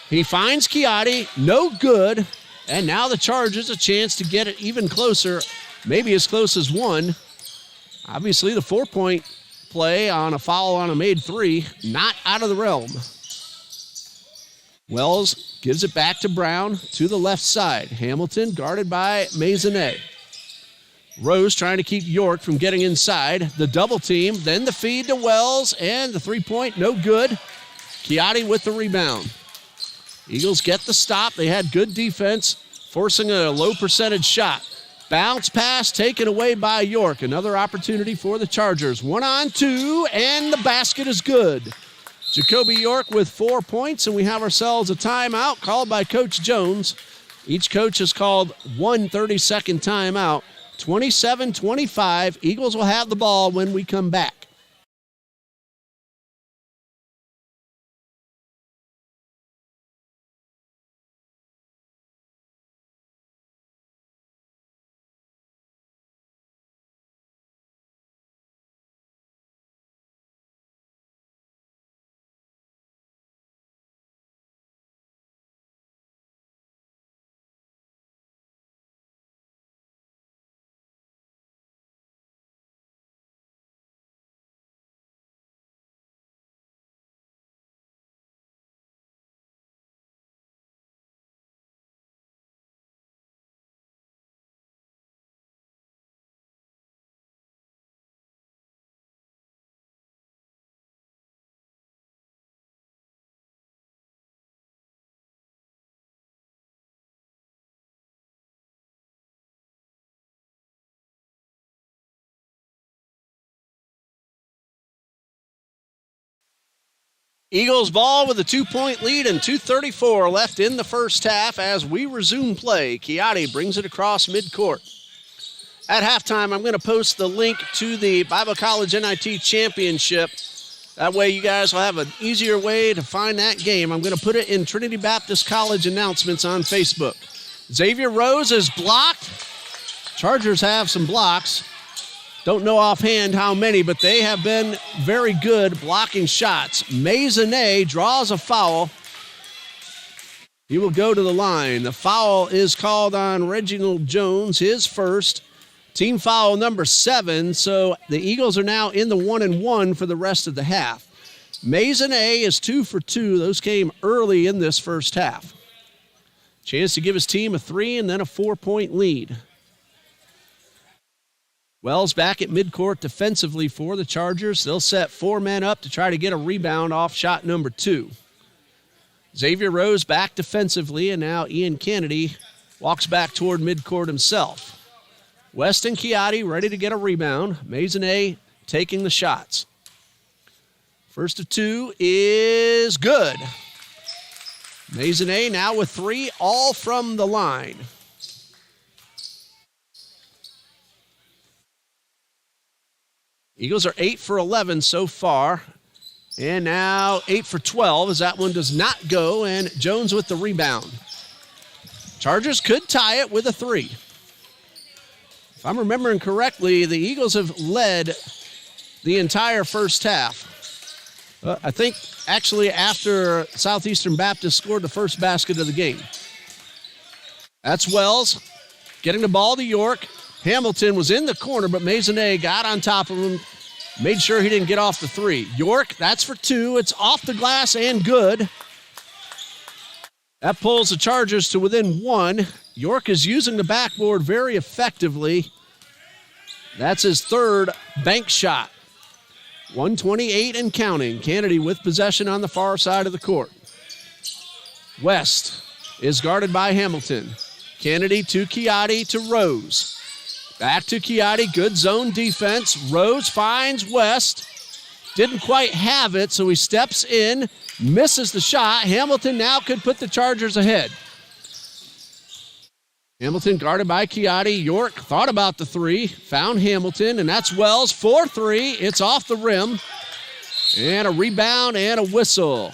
C: He finds Chiatti, no good, and now the Chargers a chance to get it even closer, maybe as close as 1. Obviously, the 4-point play on a foul on a made 3, not out of the realm. Wells gives it back to Brown to the left side. Hamilton guarded by Maisonnet. Rose trying to keep York from getting inside. The double team, then the feed to Wells, and the 3-point, no good. Chiatti with the rebound. Eagles get the stop. They had good defense, forcing a low percentage shot. Bounce pass taken away by York. Another opportunity for the Chargers. 1-on-2, and the basket is good. Jacoby York with 4 points, and we have ourselves a timeout called by Coach Jones. Each coach has called one 30-second timeout. 27-25. Eagles will have the ball when we come back. Eagles ball with a 2-point lead and 2:34 left in the first half as we resume play. Chiatti brings it across midcourt. At halftime, I'm going to post the link to the Bible College NIT Championship. That way you guys will have an easier way to find that game. I'm going to put it in Trinity Baptist College announcements on Facebook. Xavier Rose is blocked. Chargers have some blocks. Don't know offhand how many, but they have been very good blocking shots. Maisonnet draws a foul. He will go to the line. The foul is called on Reginald Jones, his first. Team foul number 7, so the Eagles are now in the 1-1 for the rest of the half. Maisonnet is 2 for 2. Those came early in this first half. Chance to give his team a 3 and then a 4-point lead. Wells back at midcourt defensively for the Chargers. They'll set 4 men up to try to get a rebound off shot number 2. Xavier Rose back defensively, and now Ian Kennedy walks back toward midcourt himself. West and Chiatti ready to get a rebound. Maisonnet taking the shots. First of two is good. Maisonnet now with 3, all from the line. Eagles are 8 for 11 so far. And now 8 for 12 as that one does not go, and Jones with the rebound. Chargers could tie it with a 3. If I'm remembering correctly, the Eagles have led the entire first half. I think actually after Southeastern Baptist scored the first basket of the game. That's Wells getting the ball to York. Hamilton was in the corner, but Maisonnet got on top of him, made sure he didn't get off the 3. York, that's for 2. It's off the glass and good. That pulls the Chargers to within 1. York is using the backboard very effectively. That's his 3rd bank shot. 128 and counting. Kennedy with possession on the far side of the court. West is guarded by Hamilton. Kennedy to Chiotti to Rose. Back to Chiotti, good zone defense. Rose finds West. Didn't quite have it, so he steps in, misses the shot. Hamilton now could put the Chargers ahead. Hamilton guarded by Chiotti. York thought about the 3, found Hamilton, and that's Wells for 3. It's off the rim. And a rebound and a whistle.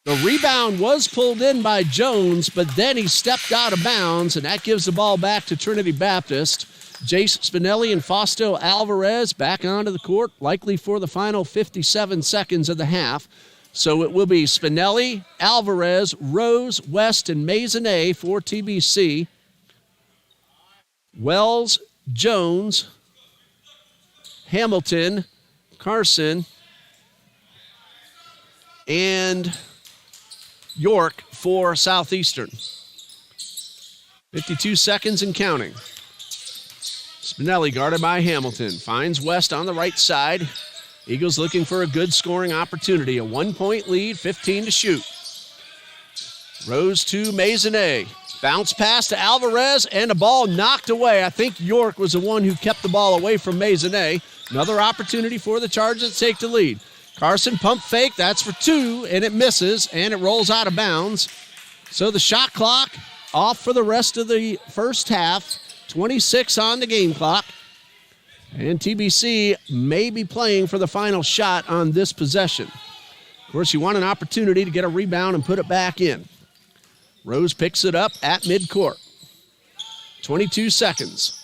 C: The rebound was pulled in by Jones, but then he stepped out of bounds, and that gives the ball back to Trinity Baptist. Jace Spinelli and Fausto Alvarez back onto the court, likely for the final 57 seconds of the half. So it will be Spinelli, Alvarez, Rose, West, and Maisonnet for TBC. Wells, Jones, Hamilton, Carson, and York for Southeastern. 52 seconds and counting. Spinelli guarded by Hamilton. Finds West on the right side. Eagles looking for a good scoring opportunity. A 1-point lead, 15 to shoot. Rose to Maisonnet. Bounce pass to Alvarez, and the ball knocked away. I think York was the one who kept the ball away from Maisonnet. Another opportunity for the Chargers to take the lead. Carson pump fake, that's for 2, and it misses, and it rolls out of bounds. So the shot clock off for the rest of the first half. 26 on the game clock. And TBC may be playing for the final shot on this possession. Of course, you want an opportunity to get a rebound and put it back in. Rose picks it up at midcourt. 22 seconds.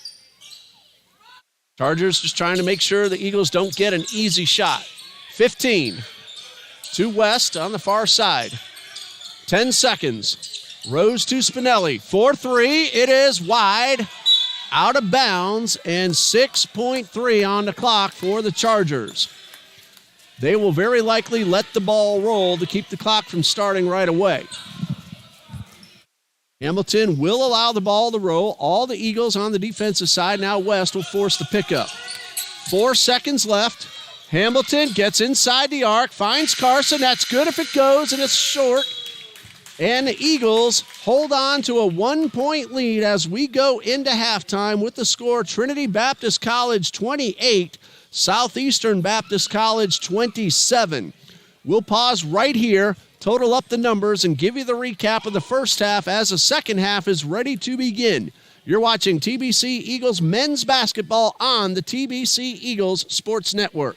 C: Chargers just trying to make sure the Eagles don't get an easy shot. 15 to West on the far side. 10 seconds. Rose to Spinelli. 4-3. It is wide. Out of bounds, and 6.3 on the clock for the Chargers. They will very likely let the ball roll to keep the clock from starting right away. Hamilton will allow the ball to roll. All the Eagles on the defensive side. Now West will force the pickup. 4 seconds left. Hamilton gets inside the arc, finds Carson. That's good if it goes, and it's short. And the Eagles hold on to a 1-point lead as we go into halftime with the score Trinity Baptist College 28, Southeastern Baptist College 27. We'll pause right here, total up the numbers, and give you the recap of the first half as the second half is ready to begin. You're watching TBC Eagles men's basketball on the TBC Eagles Sports Network.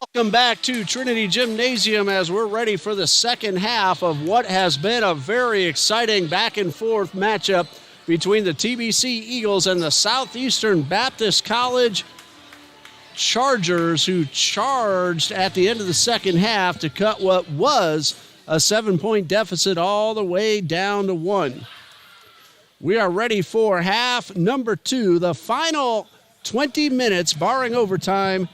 C: Welcome back to Trinity Gymnasium as we're ready for the second half of what has been a very exciting back and forth matchup between the TBC Eagles and the Southeastern Baptist College Chargers, who charged at the end of the second half to cut what was a 7-point deficit all the way down to 1. We are ready for half number 2, the final 20 minutes, barring overtime,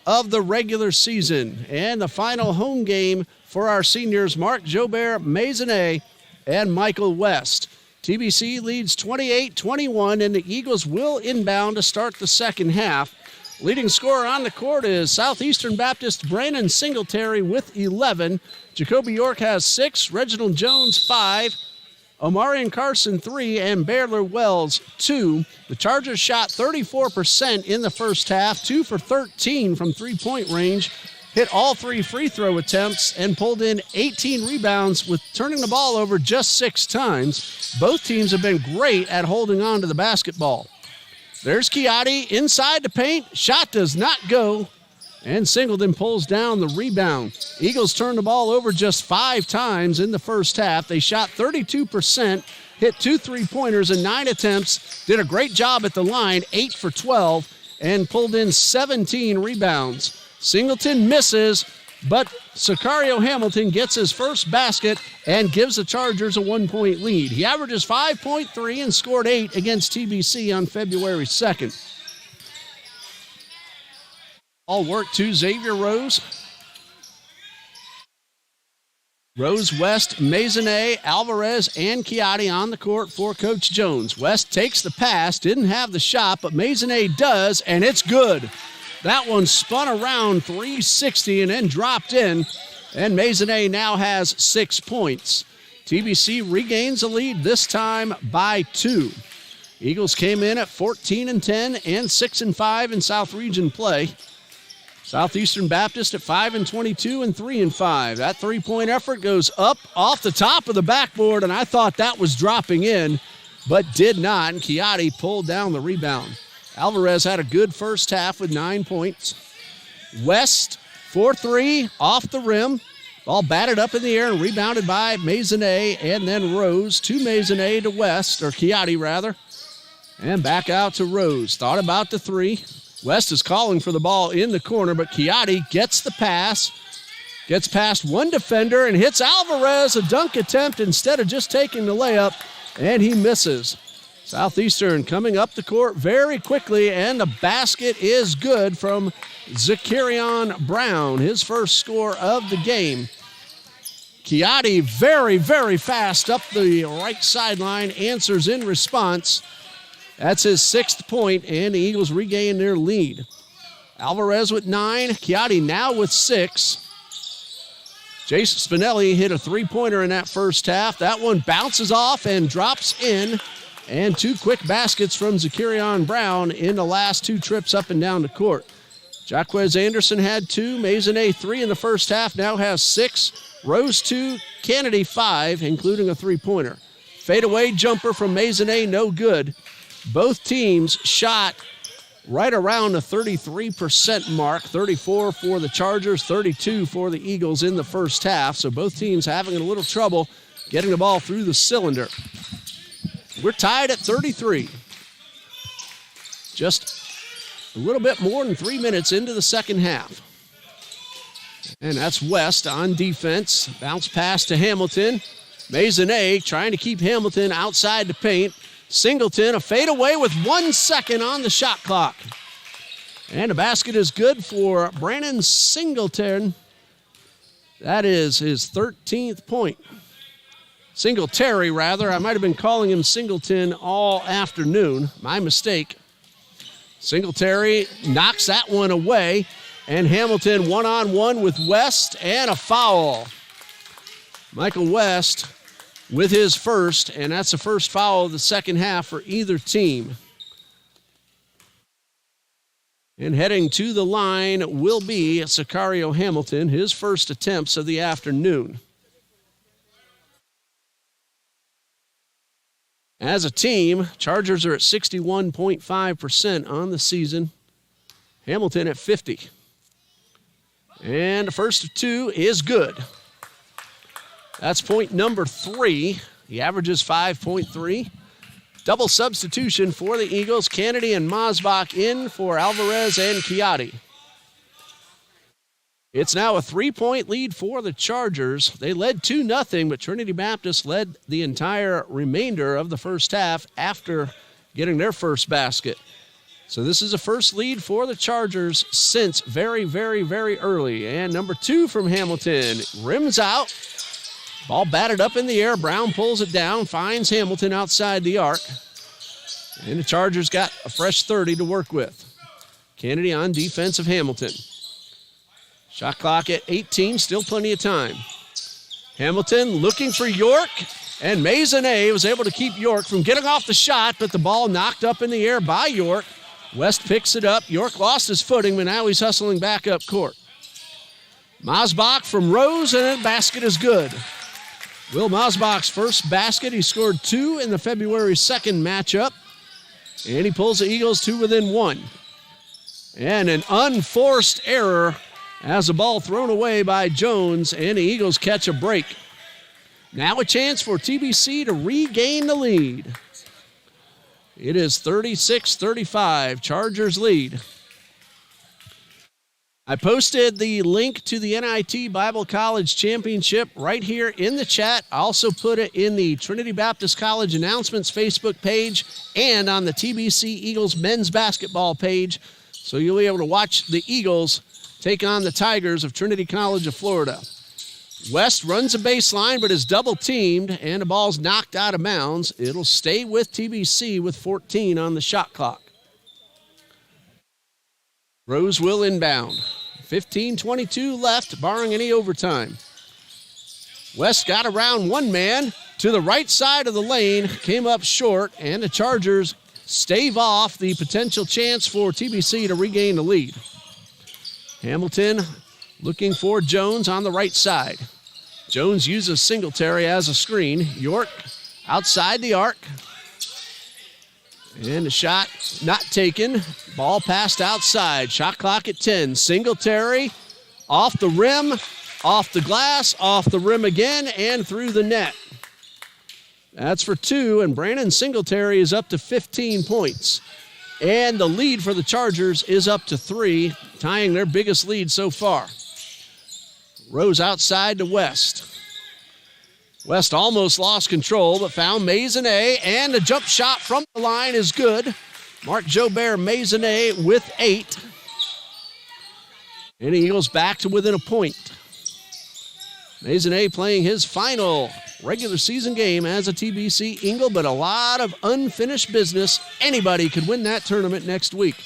C: of the regular season, and the final home game for our seniors, Mark Jobert Maisonnet and Michael West. TBC leads 28-21, and the Eagles will inbound to start the second half. Leading scorer on the court is Southeastern Baptist Brandon Singletary with 11. Jacoby York has 6, Reginald Jones 5, Omarion Carson 3, and Baylor Wells 2. The Chargers shot 34% in the first half, 2 for 13 from three-point range, hit all 3 free throw attempts, and pulled in 18 rebounds with turning the ball over just 6 times. Both teams have been great at holding on to the basketball. There's Chiatti inside the paint. Shot does not go, and Singleton pulls down the rebound. Eagles turned the ball over just 5 times in the first half. They shot 32%, hit 2 three-pointers in 9 attempts, did a great job at the line, 8 for 12, and pulled in 17 rebounds. Singleton misses, but Sicario Hamilton gets his first basket and gives the Chargers a 1-point lead. He averages 5.3 and scored 8 against TBC on February 2nd. All work to Xavier Rose. Rose, West, Maisonnet, Alvarez, and Chiatti on the court for Coach Jones. West takes the pass, didn't have the shot, but Maisonnet does, and it's good. That one spun around 360 and then dropped in, and Maisonnet now has 6 points. TBC regains the lead, this time by 2. Eagles came in at 14-10 and 6-5 in South Region play. Southeastern Baptist at 5-22 and 3-5. That three-point effort goes up off the top of the backboard, and I thought that was dropping in, but did not, and Chiatti pulled down the rebound. Alvarez had a good first half with 9 points. West, 4-3 off the rim. Ball batted up in the air and rebounded by Maisonnet, and then Rose to Maisonnet to West, or Chiatti rather, and back out to Rose. Thought about the 3. West is calling for the ball in the corner, but Chiatti gets the pass, gets past one defender, and hits Alvarez, a dunk attempt instead of just taking the layup, and he misses. Southeastern coming up the court very quickly, and the basket is good from Zakarian Brown, his first score of the game. Chiatti very, very fast up the right sideline, answers in response. That's his 6th point, and the Eagles regain their lead. Alvarez with 9, Chiatti now with 6. Jason Spinelli hit a 3-pointer in that first half. That one bounces off and drops in. And 2 quick baskets from Zakarian Brown in the last 2 trips up and down the court. Jaquez Anderson had 2, Maisonnet 3 in the first half, now has 6. Rose 2, Kennedy 5, including a 3-pointer. Fadeaway jumper from Maisonnet, no good. Both teams shot right around the 33% mark, 34 for the Chargers, 32 for the Eagles in the first half. So both teams having a little trouble getting the ball through the cylinder. We're tied at 33. Just a little bit more than 3 minutes into the second half. And that's West on defense. Bounce pass to Hamilton. Maisonnet trying to keep Hamilton outside the paint. Singleton, a fadeaway with 1 second on the shot clock. And the basket is good for Brandon Singleton. That is his 13th point. Singletary, rather. I might have been calling him Singleton all afternoon. My mistake. Singletary knocks that one away. And Hamilton one-on-one with West, and a foul. Michael West with his first, and that's the first foul of the second half for either team. And heading to the line will be Sicario Hamilton, his first attempts of the afternoon. As a team, Chargers are at 61.5% on the season. Hamilton at 50. And the first of two is good. That's point number 3. He averages 5.3. Double substitution for the Eagles. Kennedy and Masbach in for Alvarez and Chiatti. It's now a 3-point lead for the Chargers. They led 2-0, but Trinity Baptist led the entire remainder of the first half after getting their first basket. So this is a first lead for the Chargers since very, very, very early. And number 2 from Hamilton, rims out. Ball batted up in the air. Brown pulls it down, finds Hamilton outside the arc. And the Chargers got a fresh 30 to work with. Kennedy on defense of Hamilton. Shot clock at 18, still plenty of time. Hamilton looking for York, and Maisonnet was able to keep York from getting off the shot, but the ball knocked up in the air by York. West picks it up. York lost his footing, but now he's hustling back up court. Masbach from Rose, and the basket is good. Will Masbach's first basket. He scored 2 in the February 2nd matchup, and he pulls the Eagles to within 1. And an unforced error as the ball thrown away by Jones, and the Eagles catch a break. Now a chance for TBC to regain the lead. It is 36-35, Chargers lead. I posted the link to the NIT Bible College Championship right here in the chat. I also put it in the Trinity Baptist College Announcements Facebook page and on the TBC Eagles men's basketball page. So you'll be able to watch the Eagles take on the Tigers of Trinity College of Florida. West runs a baseline but is double teamed and the ball's knocked out of bounds. It'll stay with TBC with 14 on the shot clock. Rose will inbound. 15:22 left, barring any overtime. West got around one man to the right side of the lane, came up short, and the Chargers stave off the potential chance for TBC to regain the lead. Hamilton looking for Jones on the right side. Jones uses Singletary as a screen. York outside the arc. And the shot not taken. Ball passed outside. Shot clock at 10. Singletary off the rim, off the glass, off the rim again, and through the net. That's for 2, and Brandon Singletary is up to 15 points. And the lead for the Chargers is up to 3, tying their biggest lead so far. Rose outside to West. West almost lost control, but found Maisonnet, and the jump shot from the line is good. Mark Jobert Maisonnet with 8. And the Eagles back to within a point. Maisonnet playing his final regular season game as a TBC Eagle, but a lot of unfinished business. Anybody could win that tournament next week.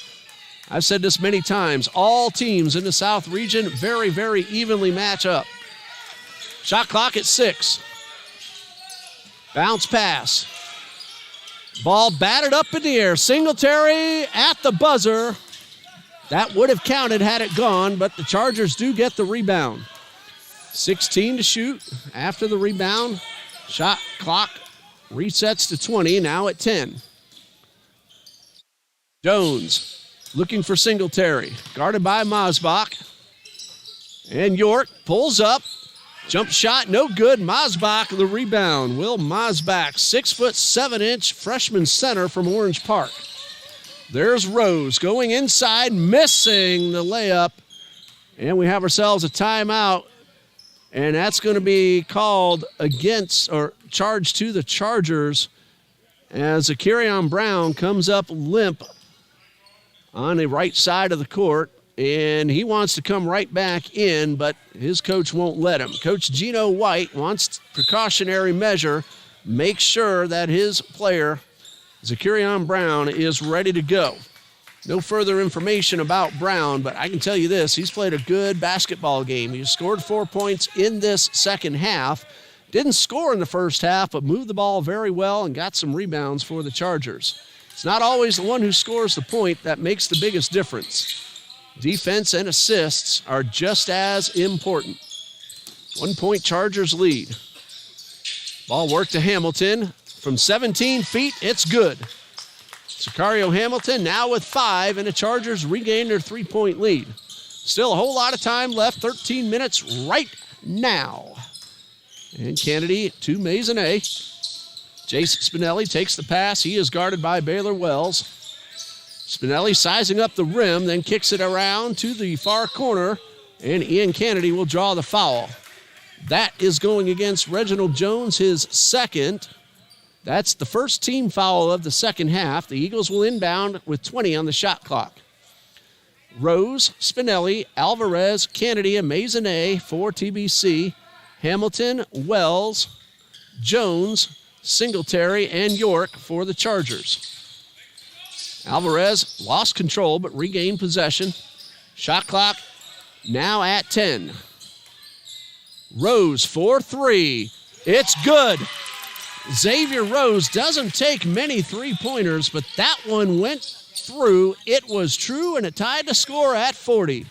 C: I've said this many times. All teams in the South region very, very evenly match up. Shot clock at 6. Bounce pass. Ball batted up in the air. Singletary at the buzzer. That would have counted had it gone, but the Chargers do get the rebound. 16 to shoot after the rebound. Shot clock resets to 20, now at 10. Jones looking for Singletary, guarded by Masbach. And York pulls up. Jump shot, no good. Masbach the rebound. Will Masbach, 6'7" freshman center from Orange Park. There's Rose going inside, missing the layup. And we have ourselves a timeout. And that's going to be called against or charged to the Chargers as Zakarian Brown comes up limp on the right side of the court. And he wants to come right back in, but his coach won't let him. Coach Gino White wants precautionary measure, make sure that his player, Zakarian Brown, is ready to go. No further information about Brown, but I can tell you this, he's played a good basketball game. He scored 4 points in this second half. Didn't score in the first half, but moved the ball very well and got some rebounds for the Chargers. It's not always the one who scores the point that makes the biggest difference. Defense and assists are just as important. 1 point Chargers lead. Ball work to Hamilton. From 17 feet, it's good. Sicario Hamilton now with 5, and the Chargers regain their 3-point lead. Still a whole lot of time left, 13 minutes right now. And Kennedy to Maisonnet. Jason Spinelli takes the pass. He is guarded by Baylor Wells. Spinelli sizing up the rim, then kicks it around to the far corner, and Ian Kennedy will draw the foul. That is going against Reginald Jones, his second. That's the first team foul of the second half. The Eagles will inbound with 20 on the shot clock. Rose, Spinelli, Alvarez, Kennedy, and Maisonnet for TBC. Hamilton, Wells, Jones, Singletary, and York for the Chargers. Alvarez lost control but regained possession. Shot clock now at 10. Rose for three. It's good. Xavier Rose doesn't take many three-pointers, but that one went through. It was true, and it tied the score at 40.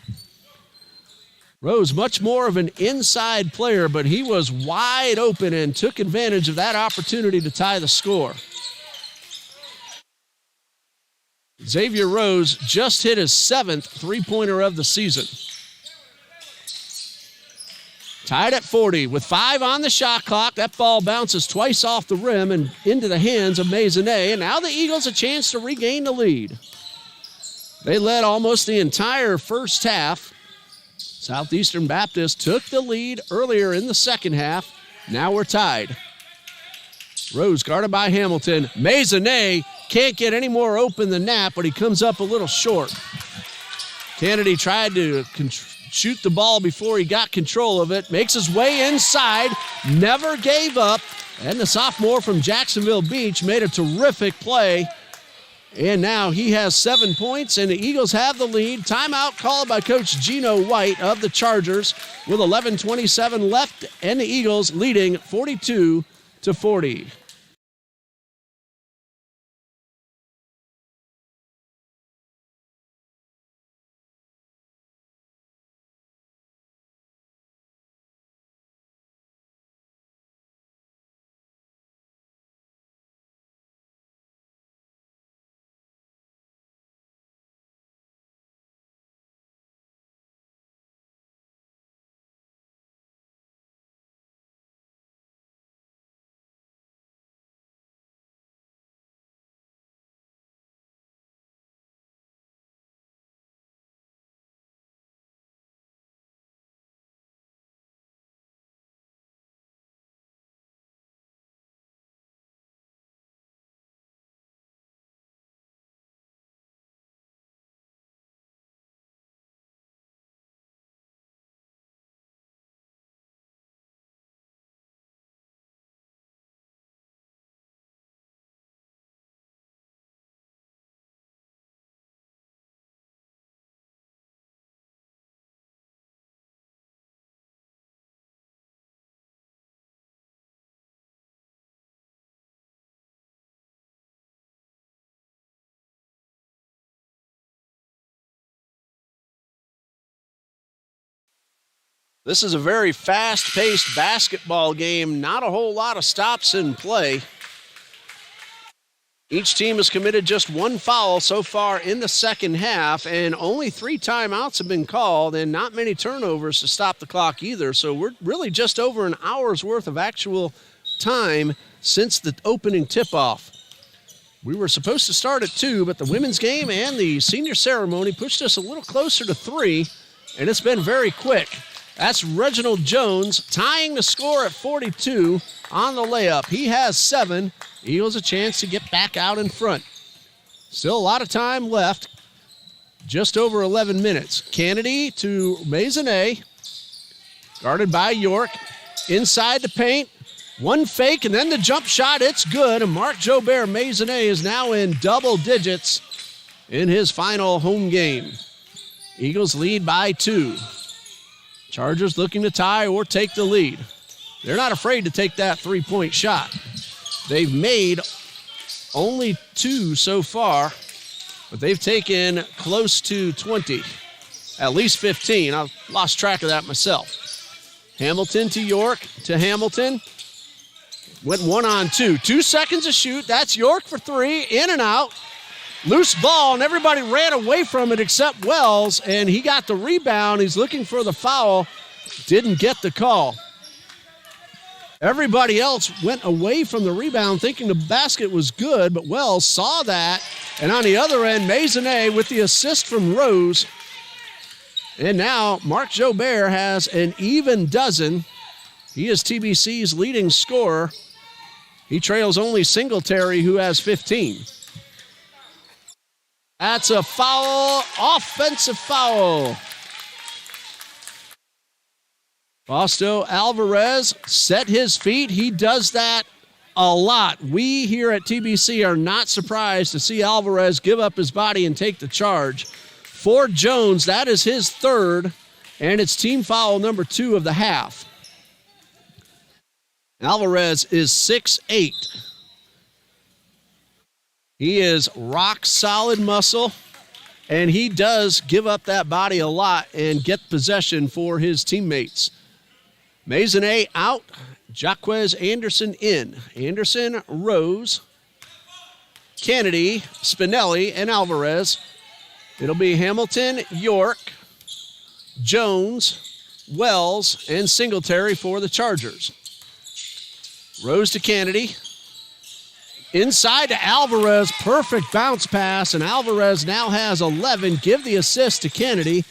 C: Rose, much more of an inside player, but he was wide open and took advantage of that opportunity to tie the score. Xavier Rose just hit his 7th three-pointer of the season. Tied at 40 with 5 on the shot clock. That ball bounces twice off the rim and into the hands of Maisonnet. And now the Eagles a chance to regain the lead. They led almost the entire first half. Southeastern Baptist took the lead earlier in the second half. Now we're tied. Rose guarded by Hamilton. Maisonnet can't get any more open than that, but he comes up a little short. Kennedy tried to shoot the ball before he got control of it. Makes his way inside. Never gave up. And the sophomore from Jacksonville Beach made a terrific play. And now he has 7 points, and the Eagles have the lead. Timeout called by Coach Gino White of the Chargers with 11:27 left, and the Eagles leading 42-40. This is a very fast-paced basketball game. Not a whole lot of stops in play. Each team has committed just 1 foul so far in the second half, and only 3 timeouts have been called, and not many turnovers to stop the clock either. So we're really just over an hour's worth of actual time since the opening tip-off. We were supposed to start at 2, but the women's game and the senior ceremony pushed us a little closer to 3, and it's been very quick. That's Reginald Jones tying the score at 42 on the layup. He has 7. Eagles a chance to get back out in front. Still a lot of time left. Just over 11 minutes. Kennedy to Maisonnet. Guarded by York. Inside the paint. One fake and then the jump shot. It's good. And Mark Jobert Maisonnet is now in double digits in his final home game. Eagles lead by 2. Chargers looking to tie or take the lead. They're not afraid to take that three-point shot. They've made only 2 so far, but they've taken close to 20, at least 15. I've lost track of that myself. Hamilton to York to Hamilton. Went 1-on-2. 2 seconds to shoot. That's York for 3. In and out. Loose ball, and everybody ran away from it except Wells, and he got the rebound. He's looking for the foul. Didn't get the call. Everybody else went away from the rebound thinking the basket was good, but Wells saw that. And on the other end, Maisonnet with the assist from Rose. And now Mark Jobert has an even dozen. He is TBC's leading scorer. He trails only Singletary, who has 15. That's a foul, offensive foul. Fausto Alvarez set his feet. He does that a lot. We here at TBC are not surprised to see Alvarez give up his body and take the charge. For Jones, that is his third, and it's team foul number 2 of the half. Alvarez is 6'8". He is rock solid muscle, and he does give up that body a lot and get possession for his teammates. Maisonnet out, Jaquez Anderson in. Anderson, Rose, Kennedy, Spinelli, and Alvarez. It'll be Hamilton, York, Jones, Wells, and Singletary for the Chargers. Rose to Kennedy. Inside to Alvarez, perfect bounce pass, and Alvarez now has 11. Give the assist to Kennedy.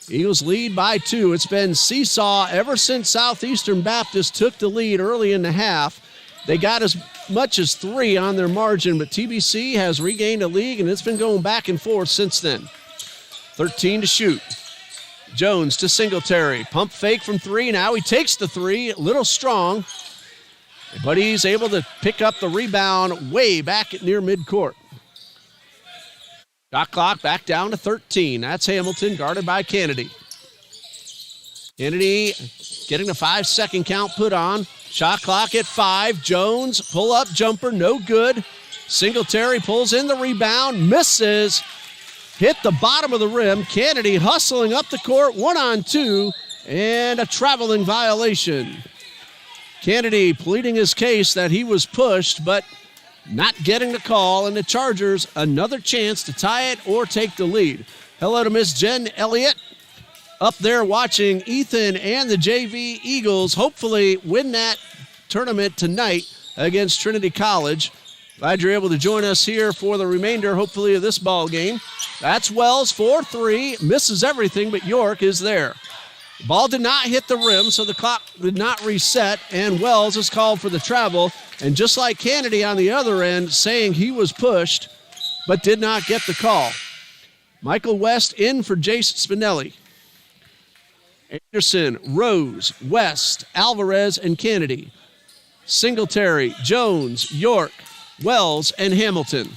C: Eagles lead by 2. It's been seesaw ever since Southeastern Baptist took the lead early in the half. They got as much as 3 on their margin, but TBC has regained a lead, and it's been going back and forth since then. 13 to shoot. Jones to Singletary. Pump fake from 3. Now he takes the 3. A little strong, but he's able to pick up the rebound way back at near midcourt. Shot clock back down to 13. That's Hamilton, guarded by Kennedy. Kennedy getting the 5-second count put on. Shot clock at 5. Jones, pull-up jumper, no good. Singletary pulls in the rebound, misses. Hit the bottom of the rim. Kennedy hustling up the court, 1-on-2, and a traveling violation. Kennedy pleading his case that he was pushed, but not getting the call, and the Chargers another chance to tie it or take the lead. Hello to Miss Jen Elliott up there watching Ethan and the JV Eagles hopefully win that tournament tonight against Trinity College. Glad you're able to join us here for the remainder, hopefully, of this ball game. That's Wells, 4-3, misses everything, but York is there. The ball did not hit the rim, so the clock did not reset, and Wells is called for the travel. And just like Kennedy on the other end, saying he was pushed, but did not get the call. Michael West in for Jason Spinelli. Anderson, Rose, West, Alvarez, and Kennedy. Singletary, Jones, York, Wells, and Hamilton.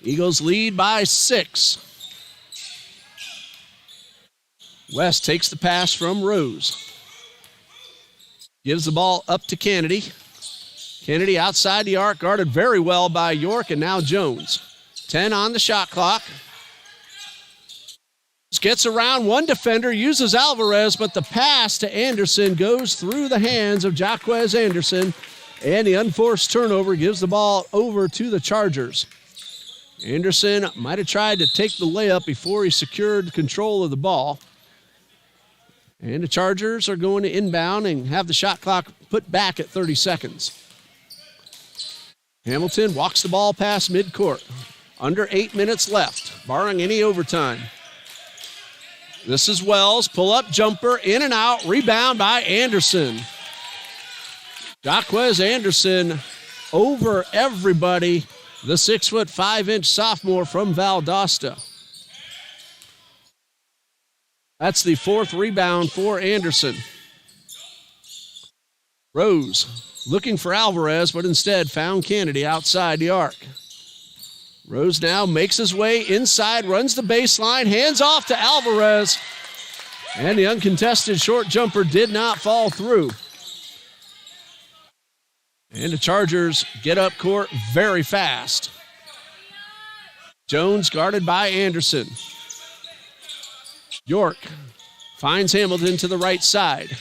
C: Eagles lead by 6. West takes the pass from Rose. Gives the ball up to Kennedy. Kennedy outside the arc, guarded very well by York, and now Jones. 10 on the shot clock. Gets around one defender, uses Alvarez, but the pass to Anderson goes through the hands of Jaquez Anderson, and the unforced turnover gives the ball over to the Chargers. Anderson might have tried to take the layup before he secured control of the ball. And the Chargers are going to inbound and have the shot clock put back at 30 seconds. Hamilton walks the ball past midcourt. Under 8 minutes left, barring any overtime. This is Wells, pull-up jumper, in and out, rebound by Anderson. Jaquez Anderson over everybody, the 6'5" sophomore from Valdosta. That's the 4th rebound for Anderson. Rose looking for Alvarez, but instead found Kennedy outside the arc. Rose now makes his way inside, runs the baseline, hands off to Alvarez, and the uncontested short jumper did not fall through. And the Chargers get up court very fast. Jones guarded by Anderson. York finds Hamilton to the right side.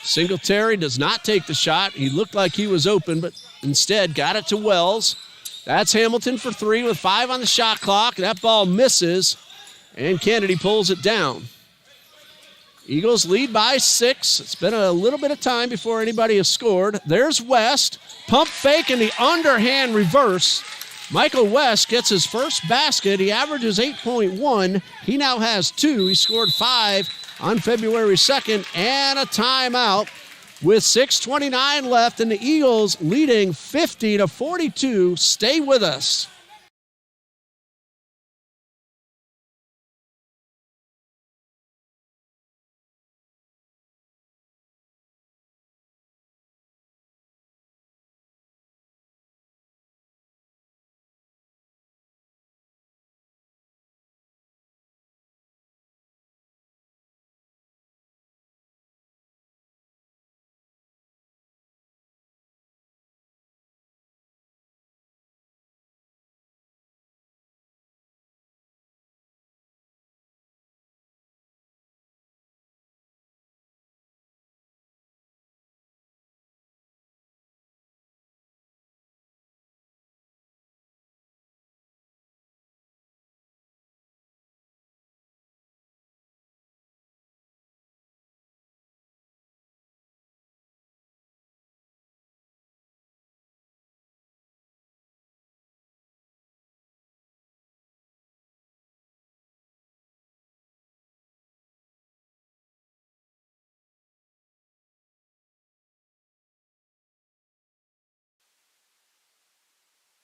C: Singletary does not take the shot. He looked like he was open, but instead got it to Wells. That's Hamilton for 3 with 5 on the shot clock. That ball misses, and Kennedy pulls it down. Eagles lead by 6. It's been a little bit of time before anybody has scored. There's West. Pump fake in the underhand reverse. Michael West gets his first basket. He averages 8.1. He now has 2. He scored 5 on February 2nd, and a timeout with 6:29 left, and the Eagles leading 50-42. Stay with us.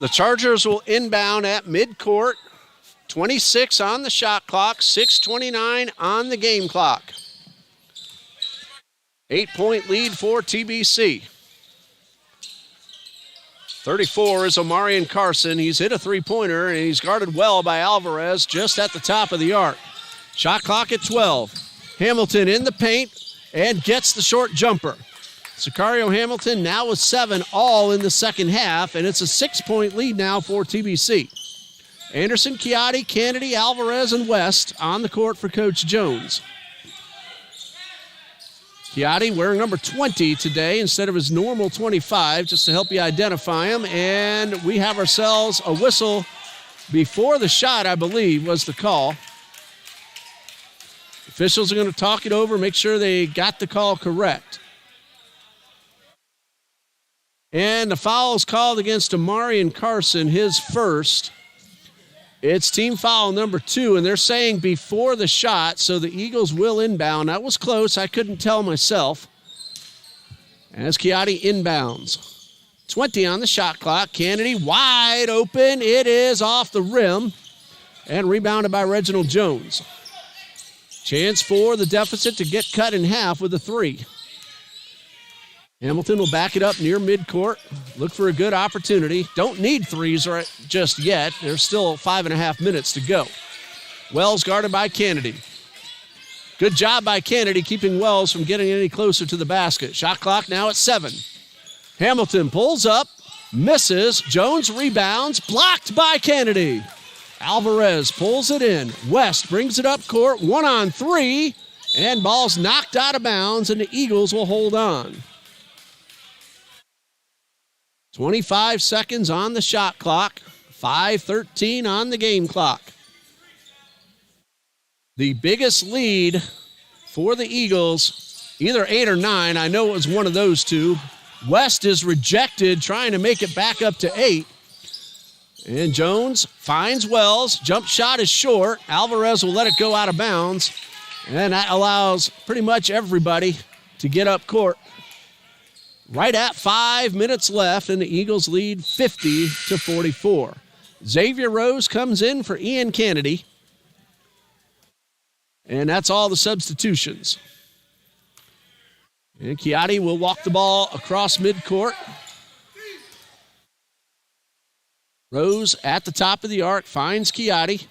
C: The Chargers will inbound at midcourt. 26 on the shot clock, 6:29 on the game clock. 8-point lead for TBC. 34 is Omarion Carson. He's hit a three-pointer, and he's guarded well by Alvarez just at the top of the arc. Shot clock at 12. Hamilton in the paint and gets the short jumper. Sicario Hamilton now with 7 all in the second half, and it's a 6-point lead now for TBC. Anderson, Chiatti, Kennedy, Alvarez, and West on the court for Coach Jones. Chiatti wearing number 20 today instead of his normal 25, just to help you identify him. And we have ourselves a whistle before the shot, I believe, was the call. Officials are going to talk it over, make sure they got the call correct. And the foul is called against Omarion Carson, his first. It's team foul number 2, and they're saying before the shot, so the Eagles will inbound. That was close. I couldn't tell myself. As Chiatti inbounds. 20 on the shot clock. Kennedy wide open. It is off the rim and rebounded by Reginald Jones. Chance for the deficit to get cut in half with a 3. Hamilton will back it up near midcourt. Look for a good opportunity. Don't need threes just yet. There's still 5.5 minutes to go. Wells guarded by Kennedy. Good job by Kennedy keeping Wells from getting any closer to the basket. Shot clock now at 7. Hamilton pulls up, misses. Jones rebounds, blocked by Kennedy. Alvarez pulls it in. West brings it up court, 1-on-3, and ball's knocked out of bounds, and the Eagles will hold on. 25 seconds on the shot clock, 5:13 on the game clock. The biggest lead for the Eagles, either 8 or 9. I know it was one of those two. West is rejected, trying to make it back up to 8. And Jones finds Wells. Jump shot is short. Alvarez will let it go out of bounds. And that allows pretty much everybody to get up court. Right at 5 minutes left, and the Eagles lead 50-44. Xavier Rose comes in for Ian Kennedy. And that's all the substitutions. And Chiatti will walk the ball across midcourt. Rose at the top of the arc finds Chiatti.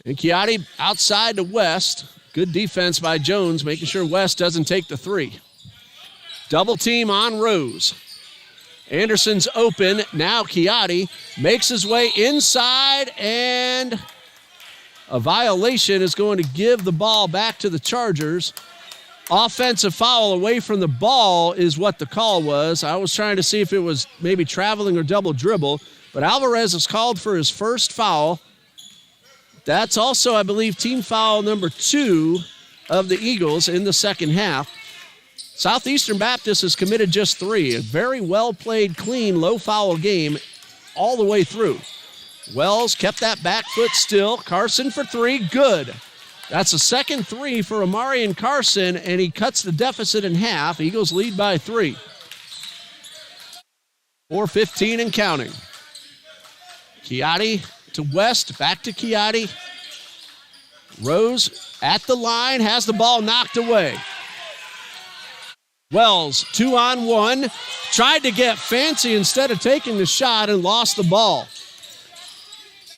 C: And Chiatti outside to West. Good defense by Jones, making sure West doesn't take the 3. Double team on Rose. Anderson's open. Now Chiatti makes his way inside, and a violation is going to give the ball back to the Chargers. offensive foul away from the ball is what the call was. I was trying to see if it was maybe traveling or double dribble, but Alvarez is called for his first foul. That's also, I believe, team foul number 2 of the Eagles in the second half. Southeastern Baptist has committed just 3. A very well-played, clean, low-foul game all the way through. Wells kept that back foot still. Carson for 3, good. That's the second 3 for Amarian Carson, and he cuts the deficit in half. Eagles lead by 3. 4:15 and counting. Chiatti to West, back to Chiatti. Rose at the line, has the ball knocked away. Wells, 2-on-1, tried to get fancy instead of taking the shot and lost the ball.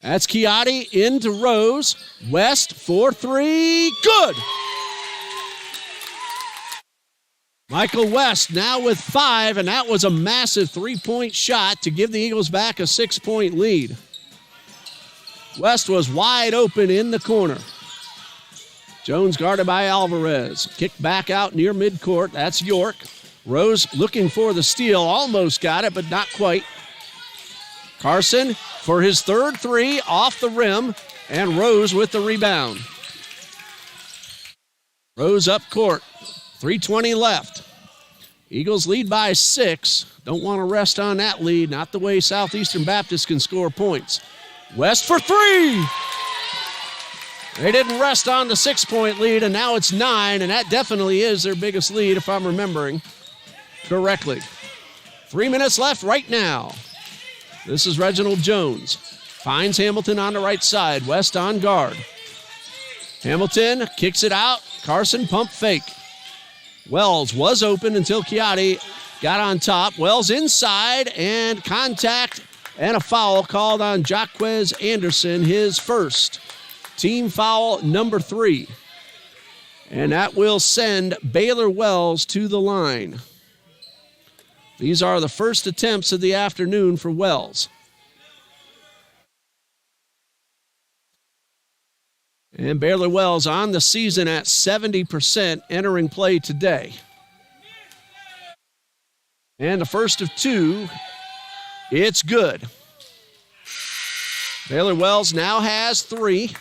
C: That's Chiatti into Rose. West, 4-3, good. Michael West now with 5, and that was a massive 3-point shot to give the Eagles back a 6-point lead. West was wide open in the corner. Jones guarded by Alvarez. Kick back out near midcourt. That's York. Rose looking for the steal. Almost got it, but not quite. Carson for his third 3 off the rim, and Rose with the rebound. Rose up court. 3:20 left. Eagles lead by 6. Don't want to rest on that lead. Not the way Southeastern Baptist can score points. West for 3. They didn't rest on the 6-point lead, and now it's 9, and that definitely is their biggest lead if I'm remembering correctly. 3 minutes left right now. This is Reginald Jones. Finds Hamilton on the right side. West on guard. Hamilton kicks it out. Carson pump fake. Wells was open until Chiatti got on top. Wells inside, and contact and a foul called on Jaquez Anderson, his first. Team foul number 3. And that will send Baylor Wells to the line. These are the first attempts of the afternoon for Wells. And Baylor Wells on the season at 70% entering play today. And the first of 2, it's good. Baylor Wells now has 3.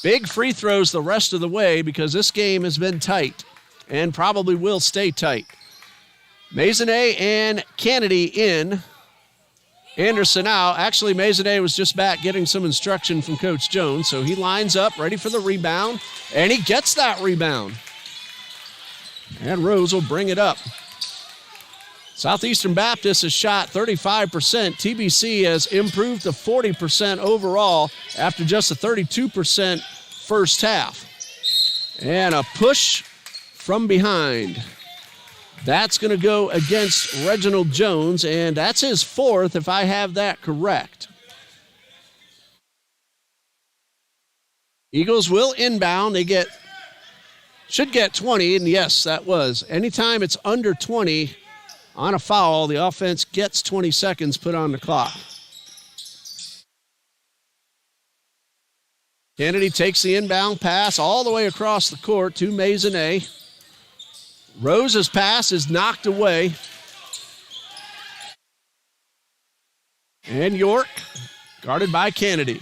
C: Big free throws the rest of the way because this game has been tight and probably will stay tight. Maisonnet and Kennedy in. Anderson out. Actually, Maisonnet was just back getting some instruction from Coach Jones, so he lines up, ready for the rebound, and he gets that rebound. And Rose will bring it up. Southeastern Baptist has shot 35%. TBC has improved to 40% overall after just a 32% first half. And a push from behind. That's going to go against Reginald Jones, and that's his 4th if I have that correct. Eagles will inbound. They should get 20, and yes, that was. Anytime it's under 20 on a foul, the offense gets 20 seconds put on the clock. Kennedy takes the inbound pass all the way across the court to Maisonnet. Rose's pass is knocked away. And York, guarded by Kennedy.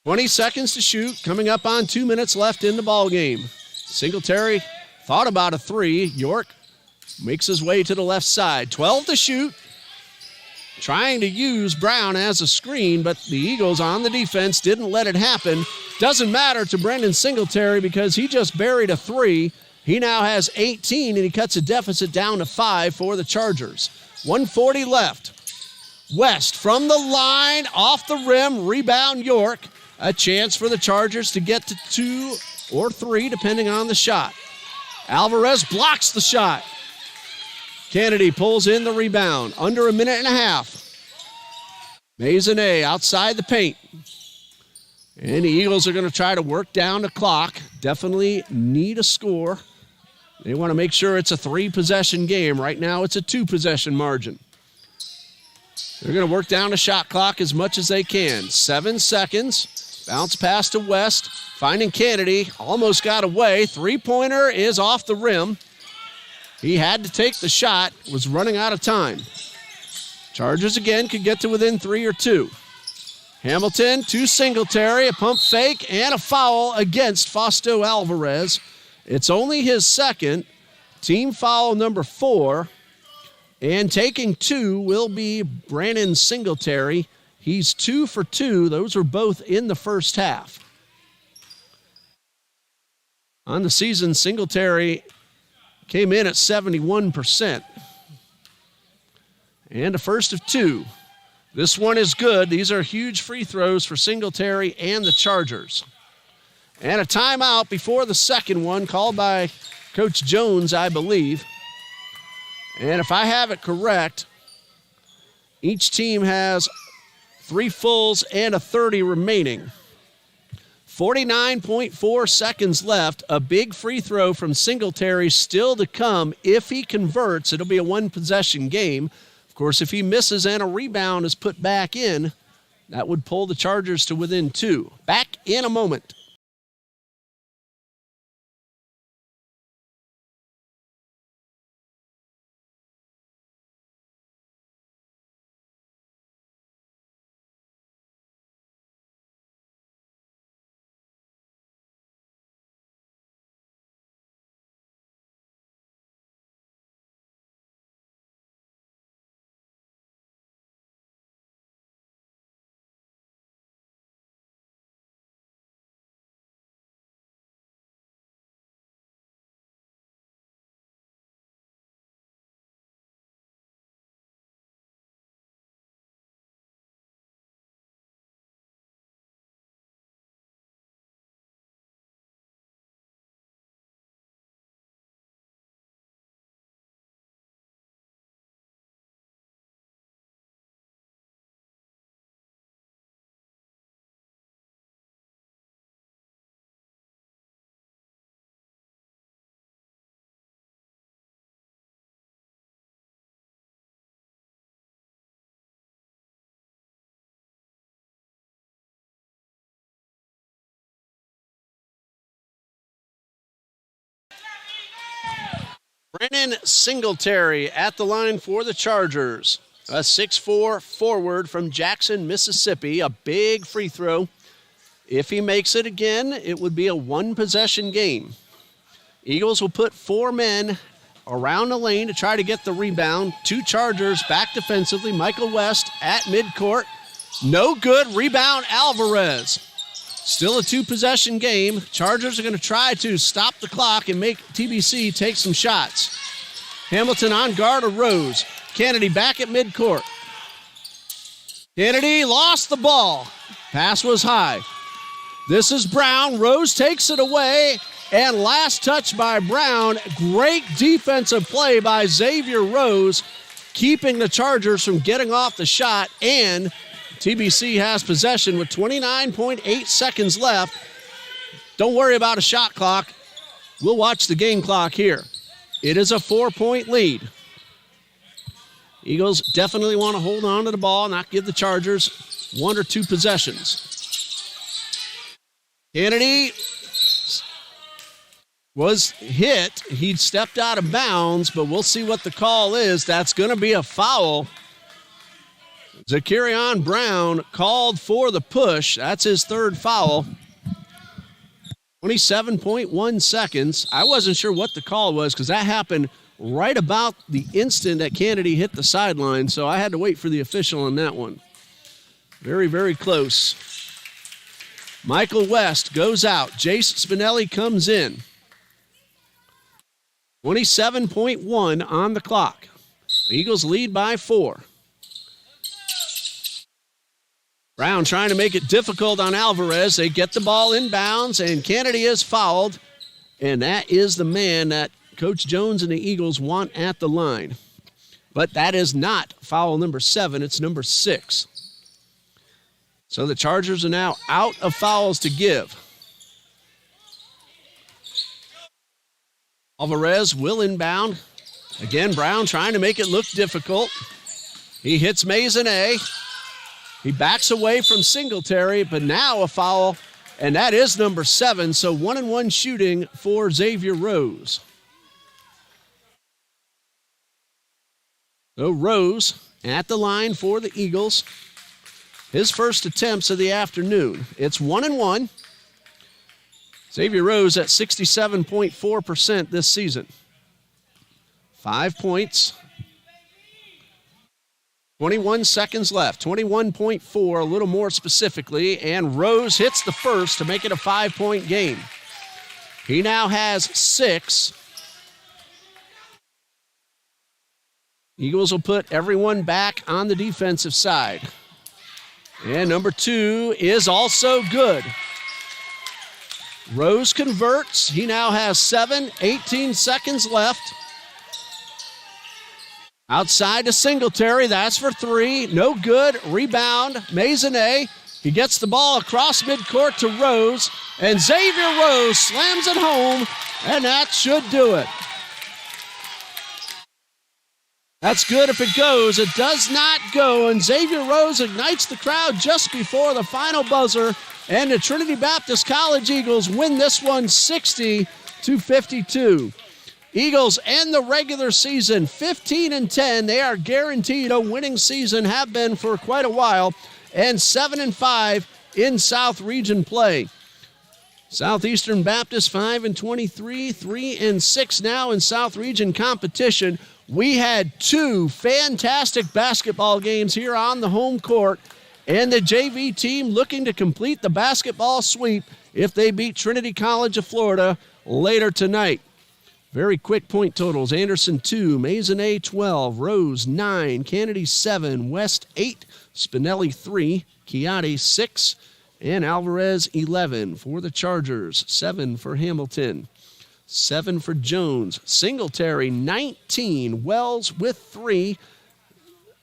C: 20 seconds to shoot, coming up on 2 minutes left in the ballgame. Singletary thought about a 3. York makes his way to the left side. 12 to shoot. Trying to use Brown as a screen, but the Eagles on the defense didn't let it happen. Doesn't matter to Brendan Singletary because he just buried a 3. He now has 18, and he cuts a deficit down to 5 for the Chargers. 1:40 left. West from the line, off the rim, rebound York. A chance for the Chargers to get to 2 or 3, depending on the shot. Alvarez blocks the shot. Kennedy pulls in the rebound. Under a minute and a half. Maisonnet outside the paint. And the Eagles are going to try to work down the clock. Definitely need a score. They want to make sure it's a 3-possession game. Right now it's a 2-possession margin. They're going to work down the shot clock as much as they can. 7 seconds. Bounce pass to West, finding Kennedy, almost got away. Three-pointer is off the rim. He had to take the shot, was running out of time. Chargers again could get to within 3 or 2. Hamilton to Singletary, a pump fake, and a foul against Fausto Alvarez. It's only his second, team foul number 4. And taking 2 will be Brandon Singletary. He's 2 for 2. Those were both in the first half. On the season, Singletary came in at 71%. And a first of 2. This one is good. These are huge free throws for Singletary and the Chargers. And a timeout before the second one called by Coach Jones, I believe. And if I have it correct, each team has 3 fulls and a 30 remaining. 49.4 seconds left. A big free throw from Singletary still to come. If he converts, it'll be a one-possession game. Of course, if he misses and a rebound is put back in, that would pull the Chargers to within 2. Back in a moment. Brandon Singletary at the line for the Chargers. A 6'4" forward from Jackson, Mississippi. A big free throw. If he makes it again, it would be a one-possession game. Eagles will put 4 men around the lane to try to get the rebound. 2 Chargers back defensively. Michael West at midcourt. No good. Rebound, Alvarez. Still a 2-possession game. Chargers are going to try to stop the clock and make TBC take some shots. Hamilton on guard of Rose. Kennedy back at midcourt. Kennedy lost the ball. Pass was high. This is Brown. Rose takes it away. And last touch by Brown. Great defensive play by Xavier Rose, keeping the Chargers from getting off the shot, and TBC has possession with 29.8 seconds left. Don't worry about a shot clock. We'll watch the game clock here. It is a 4-point lead. Eagles definitely want to hold on to the ball, not give the Chargers 1 or 2 possessions. Kennedy was hit. He stepped out of bounds, but we'll see what the call is. That's going to be a foul. Zakarian Brown called for the push. That's his 3rd foul. 27.1 seconds. I wasn't sure what the call was because that happened right about the instant that Kennedy hit the sideline, so I had to wait for the official on that one. Very, very close. Michael West goes out. Jace Spinelli comes in. 27.1 on the clock. The Eagles lead by 4. Brown trying to make it difficult on Alvarez. They get the ball inbounds, and Kennedy is fouled. And that is the man that Coach Jones and the Eagles want at the line. But that is not foul number 7. It's number 6. So the Chargers are now out of fouls to give. Alvarez will inbound. Again, Brown trying to make it look difficult. He hits Maisonnet. He backs away from Singletary, but now a foul, and that is number 7, so 1-and-1 shooting for Xavier Rose. So Rose at the line for the Eagles. His first attempts of the afternoon. It's 1-and-1. Xavier Rose at 67.4% this season. 5 points. 21 seconds left. 21.4, a little more specifically, and Rose hits the first to make it a 5-point game. He now has 6. Eagles will put everyone back on the defensive side. And number 2 is also good. Rose converts. He now has 7, 18 seconds left. Outside to Singletary. That's for 3. No good. Rebound. Maisonnet. He gets the ball across midcourt to Rose. And Xavier Rose slams it home. And that should do it. That's good if it goes. It does not go. And Xavier Rose ignites the crowd just before the final buzzer. And the Trinity Baptist College Eagles win this one 60-52. Eagles end the regular season 15-10. They are guaranteed a winning season, have been for quite a while, and 7-5 in South Region play. Southeastern Baptist 5-23, 3-6 now in South Region competition. We had 2 fantastic basketball games here on the home court, and the JV team looking to complete the basketball sweep if they beat Trinity College of Florida later tonight. Very quick point totals. Anderson 2, Maisonnet 12, Rose 9, Kennedy 7, West 8, Spinelli 3, Chiatti 6, and Alvarez 11 for the Chargers, 7 for Hamilton, 7 for Jones, Singletary 19, Wells with 3,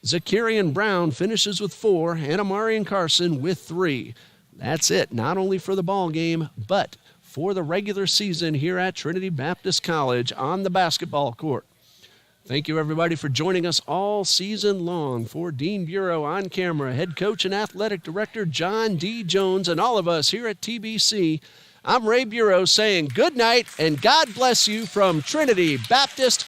C: Zakarian Brown finishes with 4, and Amarian Carson with 3. That's it, not only for the ball game, but for the regular season here at Trinity Baptist College on the basketball court. Thank you, everybody, for joining us all season long. For Dean Bureau on camera, head coach and athletic director John D. Jones, and all of us here at TBC, I'm Ray Bureau saying good night and God bless you from Trinity Baptist